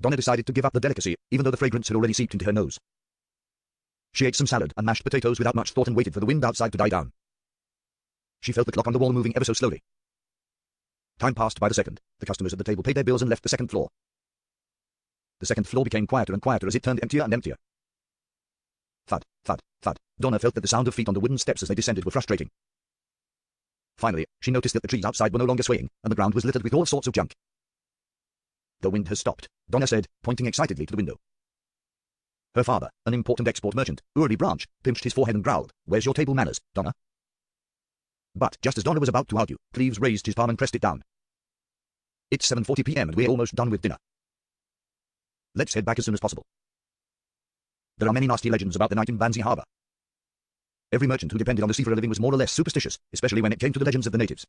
Donna decided to give up the delicacy, even though the fragrance had already seeped into her nose. She ate some salad and mashed potatoes without much thought and waited for the wind outside to die down. She felt the clock on the wall moving ever so slowly. Time passed by the second. The customers at the table paid their bills and left the second floor. The second floor became quieter and quieter as it turned emptier and emptier. Thud, thud, thud. Donna felt that the sound of feet on the wooden steps as they descended were frustrating. Finally, she noticed that the trees outside were no longer swaying, and the ground was littered with all sorts of junk. The wind has stopped, Donna said, pointing excitedly to the window. Her father, an important export merchant, Uri Branch, pinched his forehead and growled, "Where's your table manners, Donna?" But just as Donna was about to argue, Cleves raised his palm and pressed it down. "It's 7:40 p.m. and we're almost done with dinner. Let's head back as soon as possible." There are many nasty legends about the night in Banzi Harbor. Every merchant who depended on the sea for a living was more or less superstitious, especially when it came to the legends of the natives.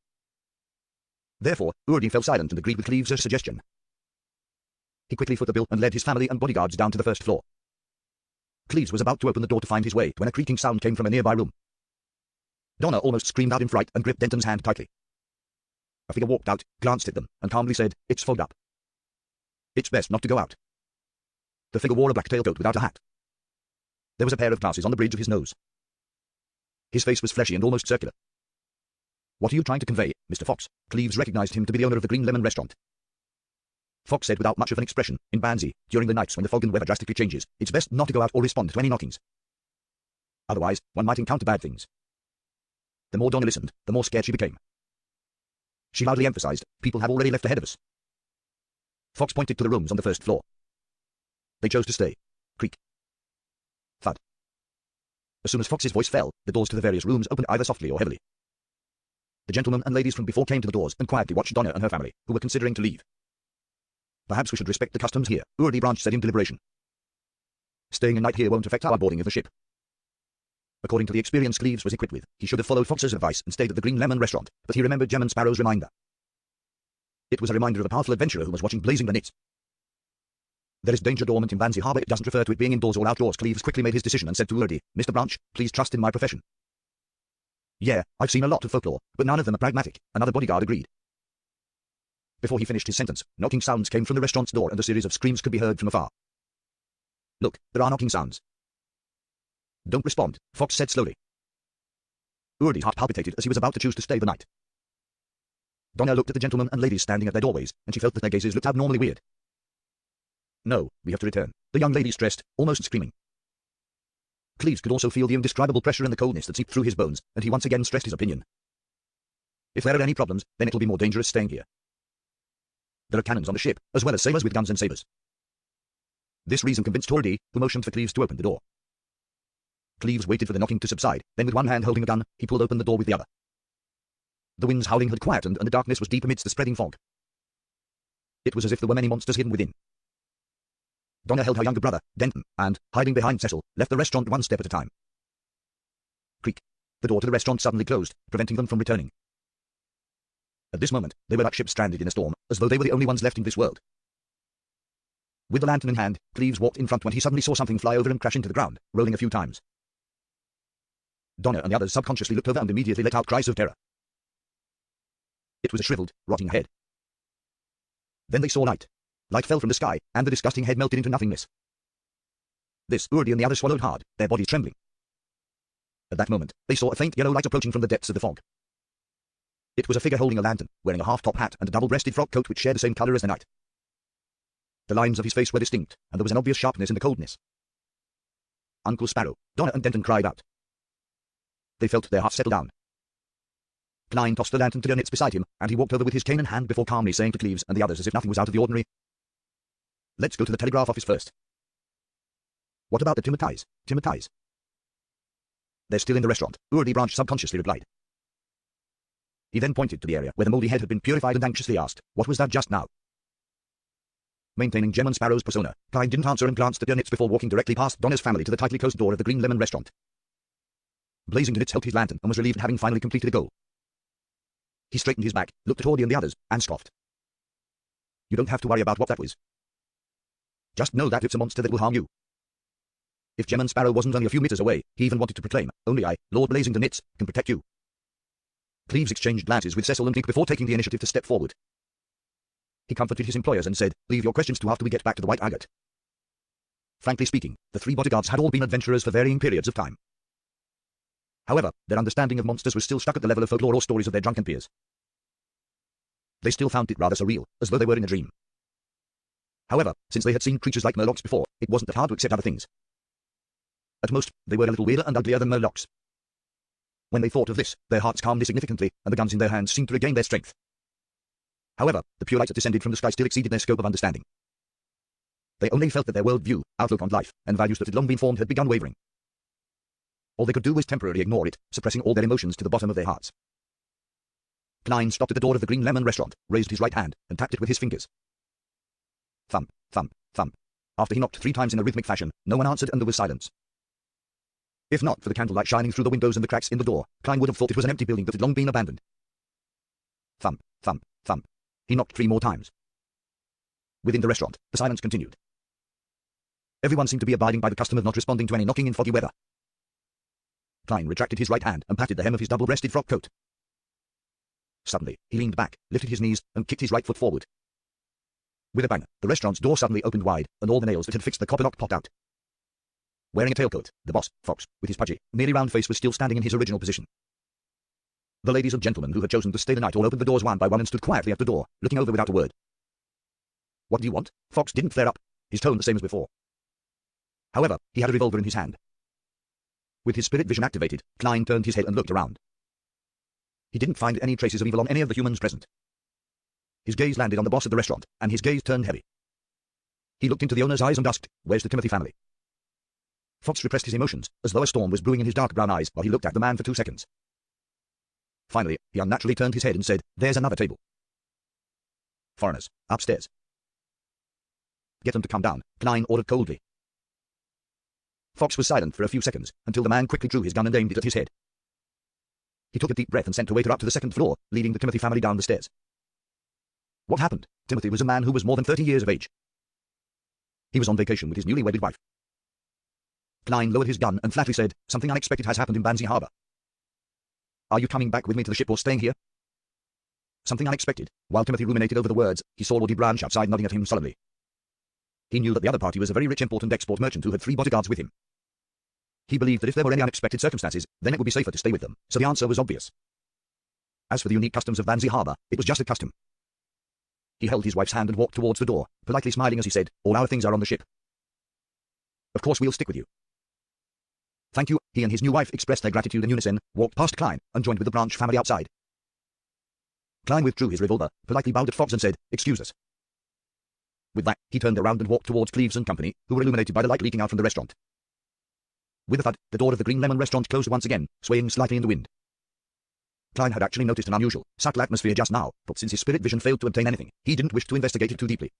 Therefore, Urdi fell silent and agreed with Cleves' suggestion. He quickly foot the bill and led his family and bodyguards down to the first floor. Cleves was about to open the door to find his way when a creaking sound came from a nearby room. Donna almost screamed out in fright and gripped Denton's hand tightly. A figure walked out, glanced at them, and calmly said, "It's fogged up. It's best not to go out." The figure wore a black tailcoat without a hat. There was a pair of glasses on the bridge of his nose. His face was fleshy and almost circular. "What are you trying to convey, Mr. Fox?" Cleves recognized him to be the owner of the Green Lemon restaurant. Fox said without much of an expression, "In Banzi, during the nights when the fog and weather drastically changes, it's best not to go out or respond to any knockings. Otherwise, one might encounter bad things." The more Donna listened, the more scared she became. She loudly emphasized, "People have already left ahead of us." Fox pointed to the rooms on the first floor. They chose to stay. Creak. Thud. As soon as Fox's voice fell, the doors to the various rooms opened either softly or heavily. The gentlemen and ladies from before came to the doors and quietly watched Donna and her family, who were considering to leave. "Perhaps we should respect the customs here," Urdi Branch said in deliberation. "Staying a night here won't affect our boarding of the ship." According to the experience Cleves was equipped with, he should have followed Fox's advice and stayed at the Green Lemon restaurant, but he remembered Gem and Sparrow's reminder. It was a reminder of a powerful adventurer who was watching blazing the nits. "There is danger dormant in Banzi Harbor. It doesn't refer to it being indoors or outdoors." Cleves quickly made his decision and said to Urdi, "Mr. Branch, please trust in my profession." "Yeah, I've seen a lot of folklore, but none of them are pragmatic," another bodyguard agreed. Before he finished his sentence, knocking sounds came from the restaurant's door and a series of screams could be heard from afar. "Look, there are knocking sounds." "Don't respond," Fox said slowly. Urdi's heart palpitated as he was about to choose to stay the night. Donna looked at the gentlemen and ladies standing at their doorways, and she felt that their gazes looked abnormally weird. "No, we have to return," the young lady stressed, almost screaming. Cleves could also feel the indescribable pressure and the coldness that seeped through his bones, and he once again stressed his opinion. "If there are any problems, then it'll be more dangerous staying here. There are cannons on the ship, as well as sailors with guns and sabers." This reason convinced Urdi, who motioned for Cleves to open the door. Cleves waited for the knocking to subside, then with one hand holding a gun, he pulled open the door with the other. The wind's howling had quietened and the darkness was deep amidst the spreading fog. It was as if there were many monsters hidden within. Donna held her younger brother, Denton, and, hiding behind Cecil, left the restaurant one step at a time. Creak. The door to the restaurant suddenly closed, preventing them from returning. At this moment, they were like ships stranded in a storm, as though they were the only ones left in this world. With the lantern in hand, Cleves walked in front when he suddenly saw something fly over and crash into the ground, rolling a few times. Donna and the others subconsciously looked over and immediately let out cries of terror. It was a shriveled, rotting head. Then they saw light. Light fell from the sky, and the disgusting head melted into nothingness. This, Urdi and the others swallowed hard, their bodies trembling. At that moment, they saw a faint yellow light approaching from the depths of the fog. It was a figure holding a lantern, wearing a half-top hat and a double-breasted frock coat which shared the same color as the night. The lines of his face were distinct, and there was an obvious sharpness in the coldness. "Uncle Sparrow," Donna and Denton cried out. They felt their hearts settle down. Klein tossed the lantern to Dönitz beside him, and he walked over with his cane in hand before calmly saying to Cleves and the others as if nothing was out of the ordinary, "Let's go to the telegraph office first." "What about the Timotais? Timotais?" "They're still in the restaurant," Urdi Branch subconsciously replied. He then pointed to the area where the moldy head had been purified and anxiously asked, "What was that just now?" Maintaining Gem and Sparrow's persona, Klein didn't answer and glanced at Dönitz before walking directly past Donna's family to the tightly closed door of the Green Lemon restaurant. Blazing Dönitz held his lantern and was relieved at having finally completed a goal. He straightened his back, looked at Urdi and the others, and scoffed. "You don't have to worry about what that was. Just know that it's a monster that will harm you." If Gem and Sparrow wasn't only a few meters away, he even wanted to proclaim, "Only I, Lord Blazing Dönitz, can protect you." Cleves exchanged glances with Cecil and Link before taking the initiative to step forward. He comforted his employers and said, "Leave your questions to after we get back to the White Agate." Frankly speaking, the three bodyguards had all been adventurers for varying periods of time. However, their understanding of monsters was still stuck at the level of folklore or stories of their drunken peers. They still found it rather surreal, as though they were in a dream. However, since they had seen creatures like Murlocs before, it wasn't that hard to accept other things. At most, they were a little weirder and uglier than Murlocs. When they thought of this, their hearts calmed significantly, and the guns in their hands seemed to regain their strength. However, the pure light that descended from the sky still exceeded their scope of understanding. They only felt that their world-view, outlook on life, and values that had long been formed had begun wavering. All they could do was temporarily ignore it, suppressing all their emotions to the bottom of their hearts. Klein stopped at the door of the Green Lemon restaurant, raised his right hand, and tapped it with his fingers. Thump, thump, thump. After he knocked 3 times in a rhythmic fashion, no one answered and there was silence. If not for the candlelight shining through the windows and the cracks in the door, Klein would have thought it was an empty building that had long been abandoned. Thump, thump, thump. He knocked 3 more times. Within the restaurant, the silence continued. Everyone seemed to be abiding by the custom of not responding to any knocking in foggy weather. Klein retracted his right hand and patted the hem of his double-breasted frock coat. Suddenly, he leaned back, lifted his knees, and kicked his right foot forward. With a bang, the restaurant's door suddenly opened wide, and all the nails that had fixed the copper lock popped out. Wearing a tailcoat, the boss, Fox, with his pudgy, nearly round face was still standing in his original position. The ladies and gentlemen who had chosen to stay the night all opened the doors one by one and stood quietly at the door, looking over without a word. What do you want? Fox didn't flare up, his tone the same as before. However, he had a revolver in his hand. With his spirit vision activated, Klein turned his head and looked around. He didn't find any traces of evil on any of the humans present. His gaze landed on the boss of the restaurant, and his gaze turned heavy. He looked into the owner's eyes and asked, "Where's the Timothy family?" Fox repressed his emotions, as though a storm was brewing in his dark brown eyes while he looked at the man for 2 seconds. Finally, he unnaturally turned his head and said, "There's another table. Foreigners, upstairs." "Get them to come down," Klein ordered coldly. Fox was silent for a few seconds, until the man quickly drew his gun and aimed it at his head. He took a deep breath and sent the waiter up to the 2nd floor, leading the Timothy family down the stairs. What happened? Timothy was a man who was more than 30 years of age. He was on vacation with his newly wedded wife. Klein lowered his gun and flatly said, "Something unexpected has happened in Banzi Harbor. Are you coming back with me to the ship or staying here?" Something unexpected. While Timothy ruminated over the words, he saw Woody Branch outside nodding at him solemnly. He knew that the other party was a very rich import and export merchant who had 3 bodyguards with him. He believed that if there were any unexpected circumstances, then it would be safer to stay with them, so the answer was obvious. As for the unique customs of Banzi Harbor, it was just a custom. He held his wife's hand and walked towards the door, politely smiling as he said, "All our things are on the ship. Of course we'll stick with you." "Thank you." He and his new wife expressed their gratitude in unison, walked past Klein, and joined with the Branch family outside. Klein withdrew his revolver, politely bowed at Fox and said, "Excuse us." With that, he turned around and walked towards Cleves and company, who were illuminated by the light leaking out from the restaurant. With a thud, the door of the Green Lemon restaurant closed once again, swaying slightly in the wind. Klein had actually noticed an unusual, subtle atmosphere just now, but since his spirit vision failed to obtain anything, he didn't wish to investigate it too deeply,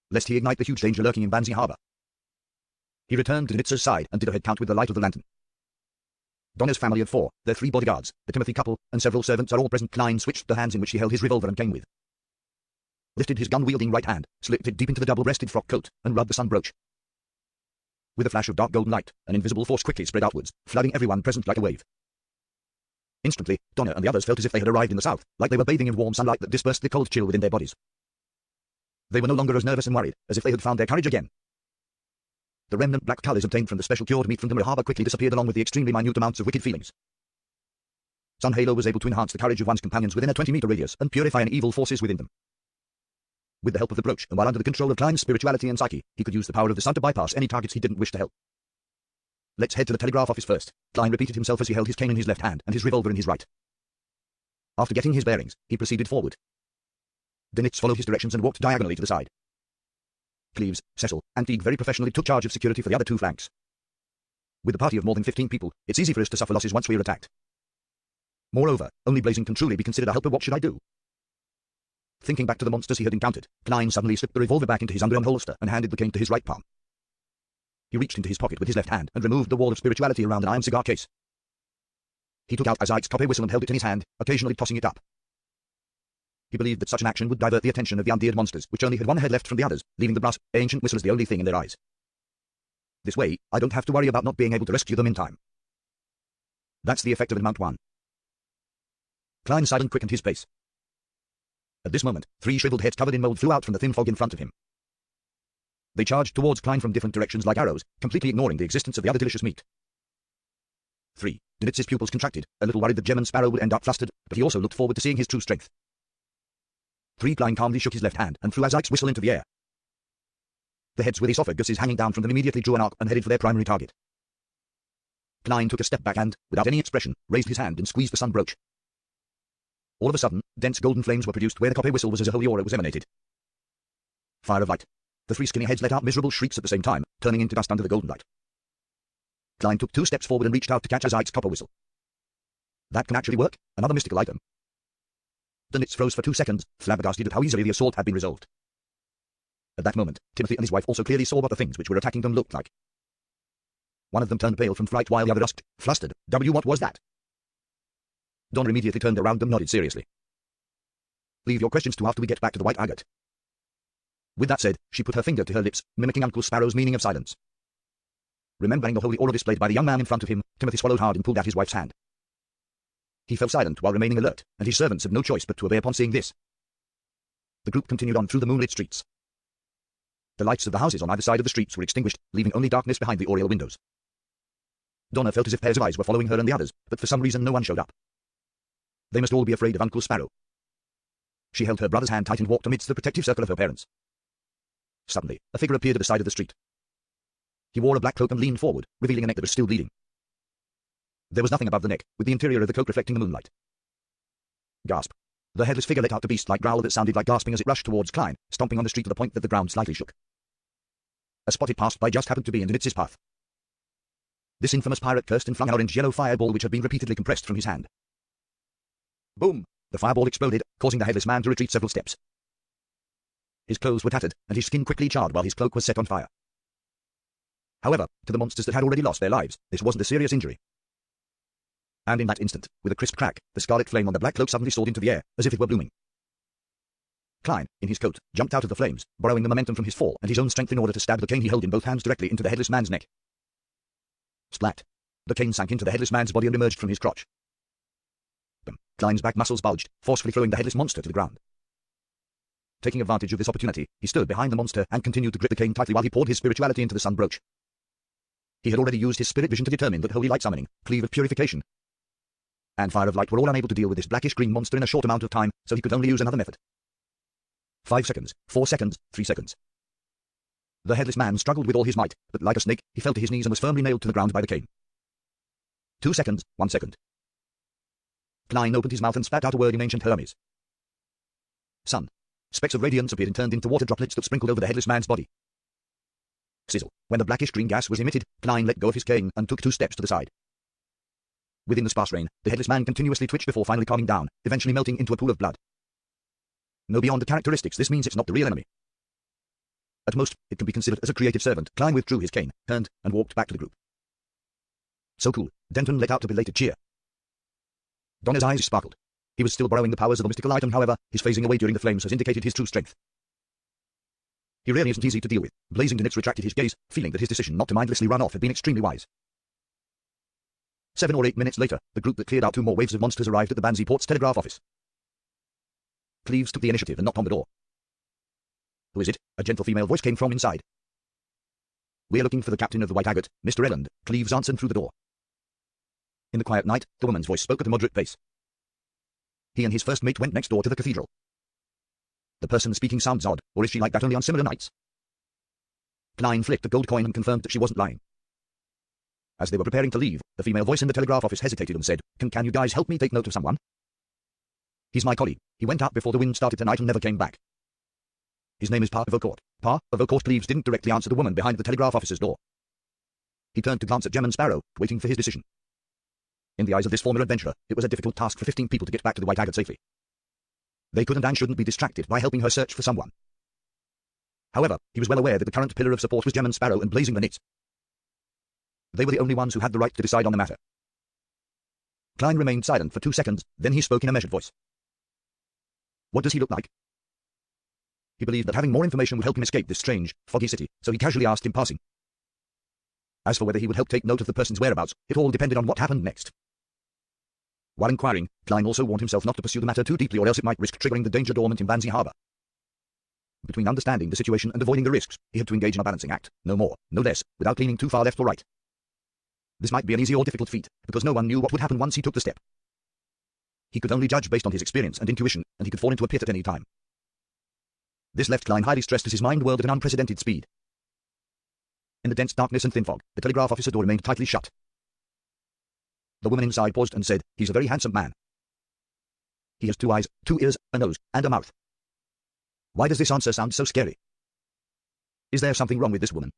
lest he ignite the huge danger lurking in Banzi Harbor. He returned to Nitzer's side and did a head count with the light of the lantern. Donner's family of 4, their 3 bodyguards, the Timothy couple, and several servants are all present. Klein switched the hands in which he held his revolver and came with. Lifted his gun-wielding right hand, slipped it deep into the double-breasted frock coat, and rubbed the sun brooch. With a flash of dark golden light, an invisible force quickly spread outwards, flooding everyone present like a wave. Instantly, Donner and the others felt as if they had arrived in the south, like they were bathing in warm sunlight that dispersed the cold chill within their bodies. They were no longer as nervous and worried, as if they had found their courage again. The remnant black colors obtained from the special cured meat from the Harbor quickly disappeared along with the extremely minute amounts of wicked feelings. Sun Halo was able to enhance the courage of one's companions within a 20-meter radius and purify any evil forces within them. With the help of the brooch, and while under the control of Klein's spirituality and psyche, he could use the power of the sun to bypass any targets he didn't wish to help. "Let's head to the telegraph office first," Klein repeated himself as he held his cane in his left hand and his revolver in his right. After getting his bearings, he proceeded forward. Dinitz followed his directions and walked diagonally to the side. Cleves, Cecil, and Teague very professionally took charge of security for the other 2 flanks. With a party of more than 15 people, it's easy for us to suffer losses once we are attacked. Moreover, only Blazing can truly be considered a helper. What should I do? Thinking back to the monsters he had encountered, Klein suddenly slipped the revolver back into his underarm holster and handed the cane to his right palm. He reached into his pocket with his left hand and removed the wall of spirituality around an iron cigar case. He took out Isaac's copper whistle and held it in his hand, occasionally tossing it up. He believed that such an action would divert the attention of the undead monsters, which only had one head left from the others, leaving the brass, ancient whistle as the only thing in their eyes. This way, I don't have to worry about not being able to rescue them in time. That's the effect of it, Mount 1. Klein sighed and quickened his pace. At this moment, 3 shriveled heads covered in mold flew out from the thin fog in front of him. They charged towards Klein from different directions like arrows, completely ignoring the existence of the other delicious meat. 3. Dinitz's pupils contracted, a little worried that Gem and Sparrow would end up flustered, but he also looked forward to seeing his true strength. 3. Klein calmly shook his left hand and threw Isaac's whistle into the air. The heads with esophaguses hanging down from them immediately drew an arc and headed for their primary target. Klein took a step back and, without any expression, raised his hand and squeezed the sun brooch. All of a sudden, dense golden flames were produced where the copper whistle was as a holy aura was emanated. Fire of light. The three skinny heads let out miserable shrieks at the same time, turning into dust under the golden light. Klein took 2 steps forward and reached out to catch Zeit's copper whistle. That can actually work, another mystical item. The Nits froze for 2 seconds, flabbergasted at how easily the assault had been resolved. At that moment, Timothy and his wife also clearly saw what the things which were attacking them looked like. One of them turned pale from fright while the other asked, flustered, what was that? Donna immediately turned around and nodded seriously. Leave your questions to after we get back to the White Agate. With that said, she put her finger to her lips, mimicking Uncle Sparrow's meaning of silence. Remembering the holy aura displayed by the young man in front of him, Timothy swallowed hard and pulled out his wife's hand. He fell silent while remaining alert, and his servants had no choice but to obey upon seeing this. The group continued on through the moonlit streets. The lights of the houses on either side of the streets were extinguished, leaving only darkness behind the oriel windows. Donna felt as if pairs of eyes were following her and the others, but for some reason no one showed up. They must all be afraid of Uncle Sparrow. She held her brother's hand tight and walked amidst the protective circle of her parents. Suddenly, a figure appeared at the side of the street. He wore a black cloak and leaned forward, revealing a neck that was still bleeding. There was nothing above the neck, with the interior of the cloak reflecting the moonlight. Gasp. The headless figure let out a beast-like growl that sounded like gasping as it rushed towards Klein, stomping on the street to the point that the ground slightly shook. A spot it passed by just happened to be in Nitz's path. This infamous pirate cursed and flung an orange-yellow fireball which had been repeatedly compressed from his hand. Boom! The fireball exploded, causing the headless man to retreat several steps. His clothes were tattered, and his skin quickly charred while his cloak was set on fire. However, to the monsters that had already lost their lives, this wasn't a serious injury. And in that instant, with a crisp crack, the scarlet flame on the black cloak suddenly soared into the air, as if it were blooming. Klein, in his coat, jumped out of the flames, borrowing the momentum from his fall and his own strength in order to stab the cane he held in both hands directly into the headless man's neck. Splat. The cane sank into the headless man's body and emerged from his crotch. Klein's back muscles bulged, forcefully throwing the headless monster to the ground. Taking advantage of this opportunity, he stood behind the monster and continued to grip the cane tightly while he poured his spirituality into the sun brooch. He had already used his spirit vision to determine that holy light summoning, cleave of purification, and fire of light were all unable to deal with this blackish-green monster in a short amount of time, so he could only use another method. 5 seconds, 4 seconds, 3 seconds. The headless man struggled with all his might, but like a snake, he fell to his knees and was firmly nailed to the ground by the cane. 2 seconds, 1 second. Klein opened his mouth and spat out a word in ancient Hermes. Sun. Specks of radiance appeared and turned into water droplets that sprinkled over the headless man's body. Sizzle. When the blackish-green gas was emitted, Klein let go of his cane and took 2 steps to the side. Within the sparse rain, the headless man continuously twitched before finally calming down, eventually melting into a pool of blood. No beyond the characteristics, this means it's not the real enemy. At most, it can be considered as a creative servant. Klein withdrew his cane, turned, and walked back to the group. So cool. Denton let out a belated cheer. Donner's eyes sparkled. He was still borrowing the powers of the mystical item, however, his phasing away during the flames has indicated his true strength. He really isn't easy to deal with. Blazing Nitz retracted his gaze, feeling that his decision not to mindlessly run off had been extremely wise. 7 or 8 minutes later, the group that cleared out 2 more waves of monsters arrived at the Banzi Port's telegraph office. Cleves took the initiative and knocked on the door. Who is it? A gentle female voice came from inside. We're looking for the captain of the White Agate, Mr. Elland, Cleves answered through the door. In the quiet night, the woman's voice spoke at a moderate pace. He and his first mate went next door to the cathedral. The person speaking sounds odd, or is she like that only on similar nights? Klein flicked a gold coin and confirmed that she wasn't lying. As they were preparing to leave, the female voice in the telegraph office hesitated and said, Can you guys help me take note of someone? He's my colleague. He went out before the wind started tonight and never came back. His name is Pa of Aucourt. Pa of Aucourt. Cleves didn't directly answer the woman behind the telegraph officer's door. He turned to glance at Gem and Sparrow, waiting for his decision. In the eyes of this former adventurer, it was a difficult task for 15 people to get back to the White Agate safely. They couldn't and shouldn't be distracted by helping her search for someone. However, he was well aware that the current pillar of support was Gem and Sparrow and Blazing the Nits. They were the only ones who had the right to decide on the matter. Klein remained silent for 2 seconds, then he spoke in a measured voice. What does he look like? He believed that having more information would help him escape this strange, foggy city, so he casually asked in passing. As for whether he would help take note of the person's whereabouts, it all depended on what happened next. While inquiring, Klein also warned himself not to pursue the matter too deeply or else it might risk triggering the danger dormant in Banzi Harbor. Between understanding the situation and avoiding the risks, he had to engage in a balancing act, no more, no less, without leaning too far left or right. This might be an easy or difficult feat, because no one knew what would happen once he took the step. He could only judge based on his experience and intuition, and he could fall into a pit at any time. This left Klein highly stressed as his mind whirled at an unprecedented speed. In the dense darkness and thin fog, the telegraph officer's door remained tightly shut. The woman inside paused and said, He's a very handsome man. He has 2 eyes, 2 ears, a nose, and a mouth. Why does this answer sound so scary? Is there something wrong with this woman?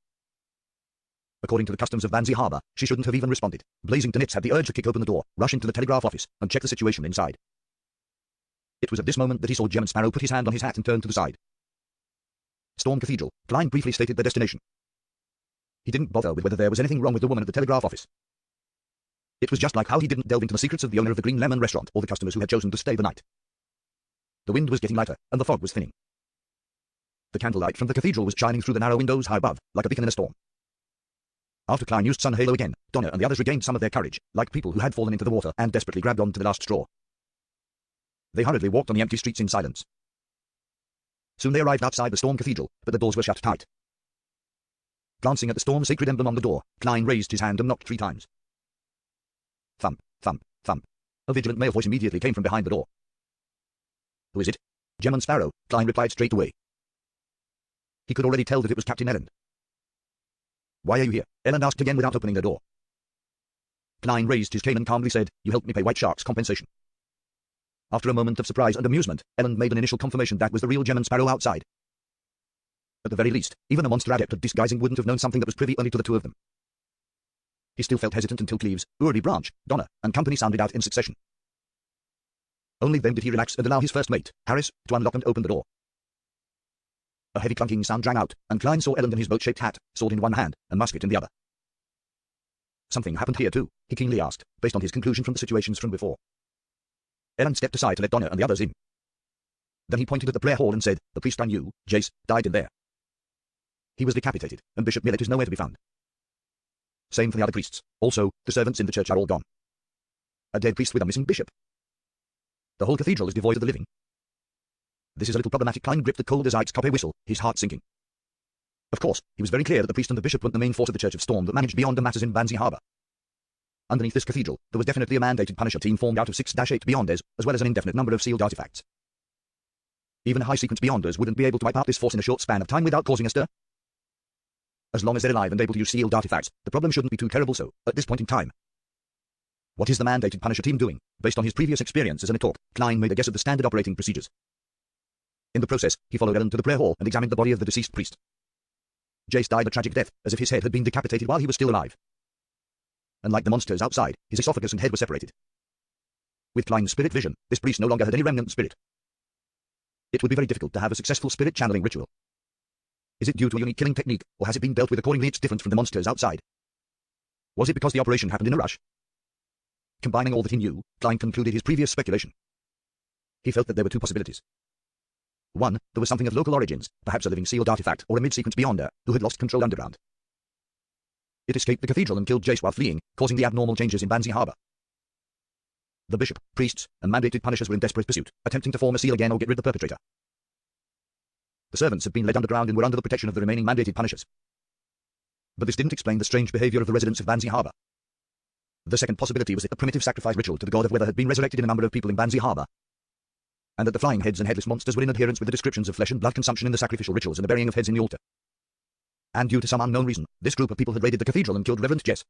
According to the customs of Vanzi Harbour, she shouldn't have even responded. Blazington Nitz had the urge to kick open the door, rush into the telegraph office, and check the situation inside. It was at this moment that he saw Gemma Sparrow put his hand on his hat and turn to the side. Storm Cathedral. Klein briefly stated their destination. He didn't bother with whether there was anything wrong with the woman at the telegraph office. It was just like how he didn't delve into the secrets of the owner of the Green Lemon restaurant or the customers who had chosen to stay the night. The wind was getting lighter, and the fog was thinning. The candlelight from the cathedral was shining through the narrow windows high above, like a beacon in a storm. After Klein used sun halo again, Donna and the others regained some of their courage, like people who had fallen into the water and desperately grabbed on to the last straw. They hurriedly walked on the empty streets in silence. Soon they arrived outside the Storm Cathedral, but the doors were shut tight. Glancing at the Storm sacred emblem on the door, Klein raised his hand and knocked 3 times. Thump, thump, thump. A vigilant male voice immediately came from behind the door. Who is it? Gemma Sparrow, Klein replied straight away. He could already tell that it was Captain Elland. Why are you here? Elland asked again without opening the door. Klein raised his cane and calmly said, you helped me pay White Shark's compensation. After a moment of surprise and amusement, Elland made an initial confirmation that was the real Gemma Sparrow outside. At the very least, even a monster adept at disguising wouldn't have known something that was privy only to the two of them. He still felt hesitant until Cleves, Uri Branch, Donna, and company sounded out in succession. Only then did he relax and allow his first mate, Harris, to unlock and open the door. A heavy clunking sound rang out, and Klein saw Elland in his boat-shaped hat, sword in one hand, and musket in the other. Something happened here too, he keenly asked, based on his conclusion from the situations from before. Elland stepped aside to let Donna and the others in. Then he pointed at the prayer hall and said, the priest I knew, Jace, died in there. He was decapitated, and Bishop Millet is nowhere to be found. Same for the other priests. Also, the servants in the church are all gone. A dead priest with a missing bishop. The whole cathedral is devoid of the living. This is a little problematic. Klein gripped the cold as ice copper whistle, his heart sinking. Of course, he was very clear that the priest and the bishop weren't the main force of the Church of Storm that managed beyond the matters in Vanzi Harbour. Underneath this cathedral, there was definitely a mandated Punisher team formed out of 6-8 Beyonders, as well as an indefinite number of sealed artifacts. Even high-sequence Beyonders wouldn't be able to wipe out this force in a short span of time without causing a stir. As long as they're alive and able to use sealed artifacts, the problem shouldn't be too terrible so, at this point in time. What is the mandated Punisher team doing? Based on his previous experience as an Etork, Klein made a guess at the standard operating procedures. In the process, he followed Elland to the prayer hall and examined the body of the deceased priest. Jace died a tragic death, as if his head had been decapitated while he was still alive. Unlike the monsters outside, his esophagus and head were separated. With Klein's spirit vision, this priest no longer had any remnant spirit. It would be very difficult to have a successful spirit channeling ritual. Is it due to a unique killing technique, or has it been dealt with accordingly? It's different from the monsters outside. Was it because the operation happened in a rush? Combining all that he knew, Klein concluded his previous speculation. He felt that there were 2 possibilities. 1, there was something of local origins, perhaps a living sealed artifact or a mid-sequence Beyonder, who had lost control underground. It escaped the cathedral and killed Jace while fleeing, causing the abnormal changes in Vanzi Harbour. The bishop, priests, and mandated punishers were in desperate pursuit, attempting to form a seal again or get rid of the perpetrator. The servants had been led underground and were under the protection of the remaining mandated punishers. But this didn't explain the strange behavior of the residents of Vanzi Harbour. The second possibility was that the primitive sacrifice ritual to the god of weather had been resurrected in a number of people in Vanzi Harbour, and that the flying heads and headless monsters were in adherence with the descriptions of flesh and blood consumption in the sacrificial rituals and the burying of heads in the altar. And due to some unknown reason, this group of people had raided the cathedral and killed Reverend Jess.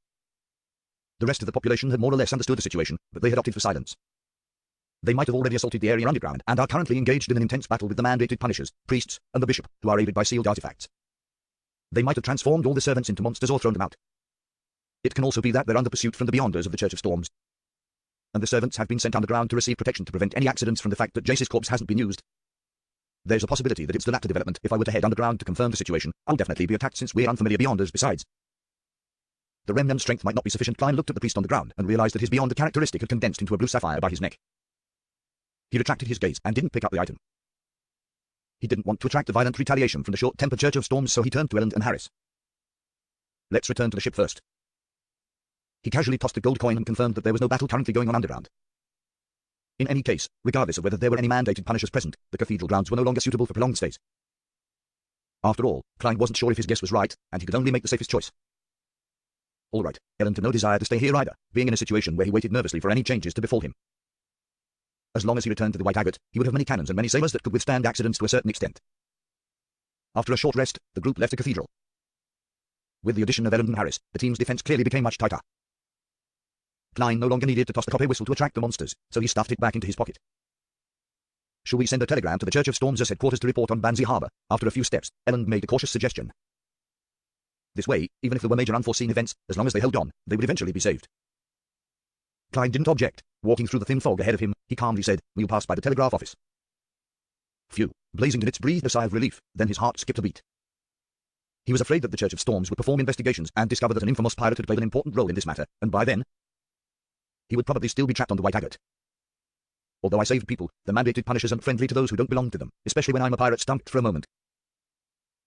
The rest of the population had more or less understood the situation, but they had opted for silence. They might have already assaulted the area underground and are currently engaged in an intense battle with the mandated punishers, priests, and the bishop, who are aided by sealed artifacts. They might have transformed all the servants into monsters or thrown them out. It can also be that they're under pursuit from the Beyonders of the Church of Storms, and the servants have been sent underground to receive protection to prevent any accidents from the fact that Jace's corpse hasn't been used. There's a possibility that it's the latter development. If I were to head underground to confirm the situation, I'll definitely be attacked since we're unfamiliar Beyonders besides. The remnant strength might not be sufficient. Klein looked at the priest on the ground and realized that his Beyonder characteristic had condensed into a blue sapphire by his neck. He retracted his gaze and didn't pick up the item. He didn't want to attract the violent retaliation from the short-tempered Church of Storms, so he turned to Elland and Harris. Let's return to the ship first. He casually tossed a gold coin and confirmed that there was no battle currently going on underground. In any case, regardless of whether there were any mandated punishers present, the cathedral grounds were no longer suitable for prolonged stays. After all, Klein wasn't sure if his guess was right, and he could only make the safest choice. All right, Elland had no desire to stay here either, being in a situation where he waited nervously for any changes to befall him. As long as he returned to the White Agate, he would have many cannons and many sailors that could withstand accidents to a certain extent. After a short rest, the group left the cathedral. With the addition of Elland and Harris, the team's defense clearly became much tighter. Klein no longer needed to toss the copper whistle to attract the monsters, so he stuffed it back into his pocket. Shall we send a telegram to the Church of Storms' headquarters to report on Vanzi Harbour? After a few steps, Elland made a cautious suggestion. This way, even if there were major unforeseen events, as long as they held on, they would eventually be saved. Clyne didn't object. Walking through the thin fog ahead of him, he calmly said, "We'll pass by the telegraph office." Phew. Blazingtonitz breathed a sigh of relief, then his heart skipped a beat. He was afraid that the Church of Storms would perform investigations and discover that an infamous pirate had played an important role in this matter, and by then, he would probably still be trapped on the White Agate. Although I saved people, the mandated punishers aren't friendly to those who don't belong to them, especially when I'm a pirate stumped for a moment.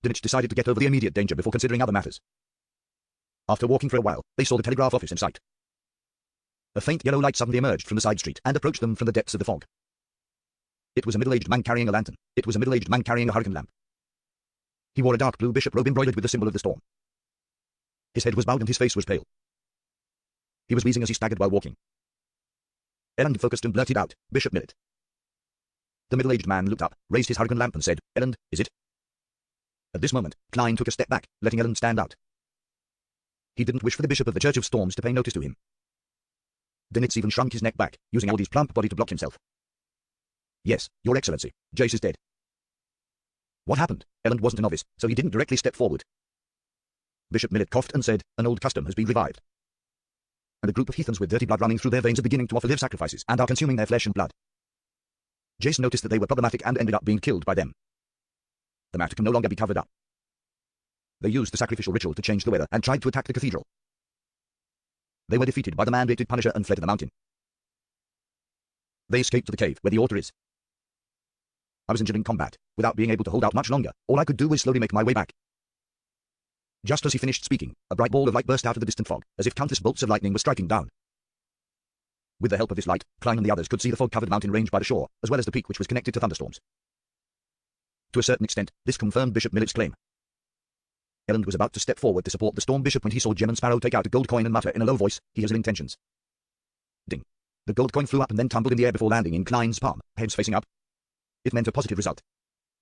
Dinich decided to get over the immediate danger before considering other matters. After walking for a while, they saw the telegraph office in sight. A faint yellow light suddenly emerged from the side street and approached them from the depths of the fog. It was a middle-aged man carrying a lantern. It was a middle-aged man carrying a hurricane lamp. He wore a dark blue bishop robe embroidered with the symbol of the storm. His head was bowed and his face was pale. He was wheezing as he staggered while walking. Elend focused and blurted out, "Bishop Millet." The middle-aged man looked up, raised his hurricane lamp and said, "Elend, is it?" At this moment, Clyne took a step back, letting Elend stand out. He didn't wish for the Bishop of the Church of Storms to pay notice to him. Dinitz even shrunk his neck back, using Aldi's plump body to block himself. "Yes, Your Excellency, Jace is dead." What happened? Elend wasn't a novice, so he didn't directly step forward. Bishop Millet coughed and said, "An old custom has been revived. And a group of heathens with dirty blood running through their veins are beginning to offer live sacrifices and are consuming their flesh and blood." Jace noticed that they were problematic and ended up being killed by them. The matter can no longer be covered up. They used the sacrificial ritual to change the weather and tried to attack the cathedral. They were defeated by the mandated Punisher and fled to the mountain. They escaped to the cave where the altar is. I was injured in combat. Without being able to hold out much longer, all I could do was slowly make my way back. Just as he finished speaking, a bright ball of light burst out of the distant fog, as if countless bolts of lightning were striking down. With the help of this light, Clyne and the others could see the fog-covered mountain range by the shore, as well as the peak which was connected to thunderstorms. To a certain extent, this confirmed Bishop Millet's claim. Elend was about to step forward to support the Storm Bishop when he saw Gem and Sparrow take out a gold coin and mutter in a low voice, "He has ill intentions." Ding. The gold coin flew up and then tumbled in the air before landing in Clyne's palm, heads facing up. It meant a positive result.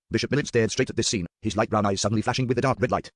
Bishop Millet stared straight at this scene, his light brown eyes suddenly flashing with a dark red light.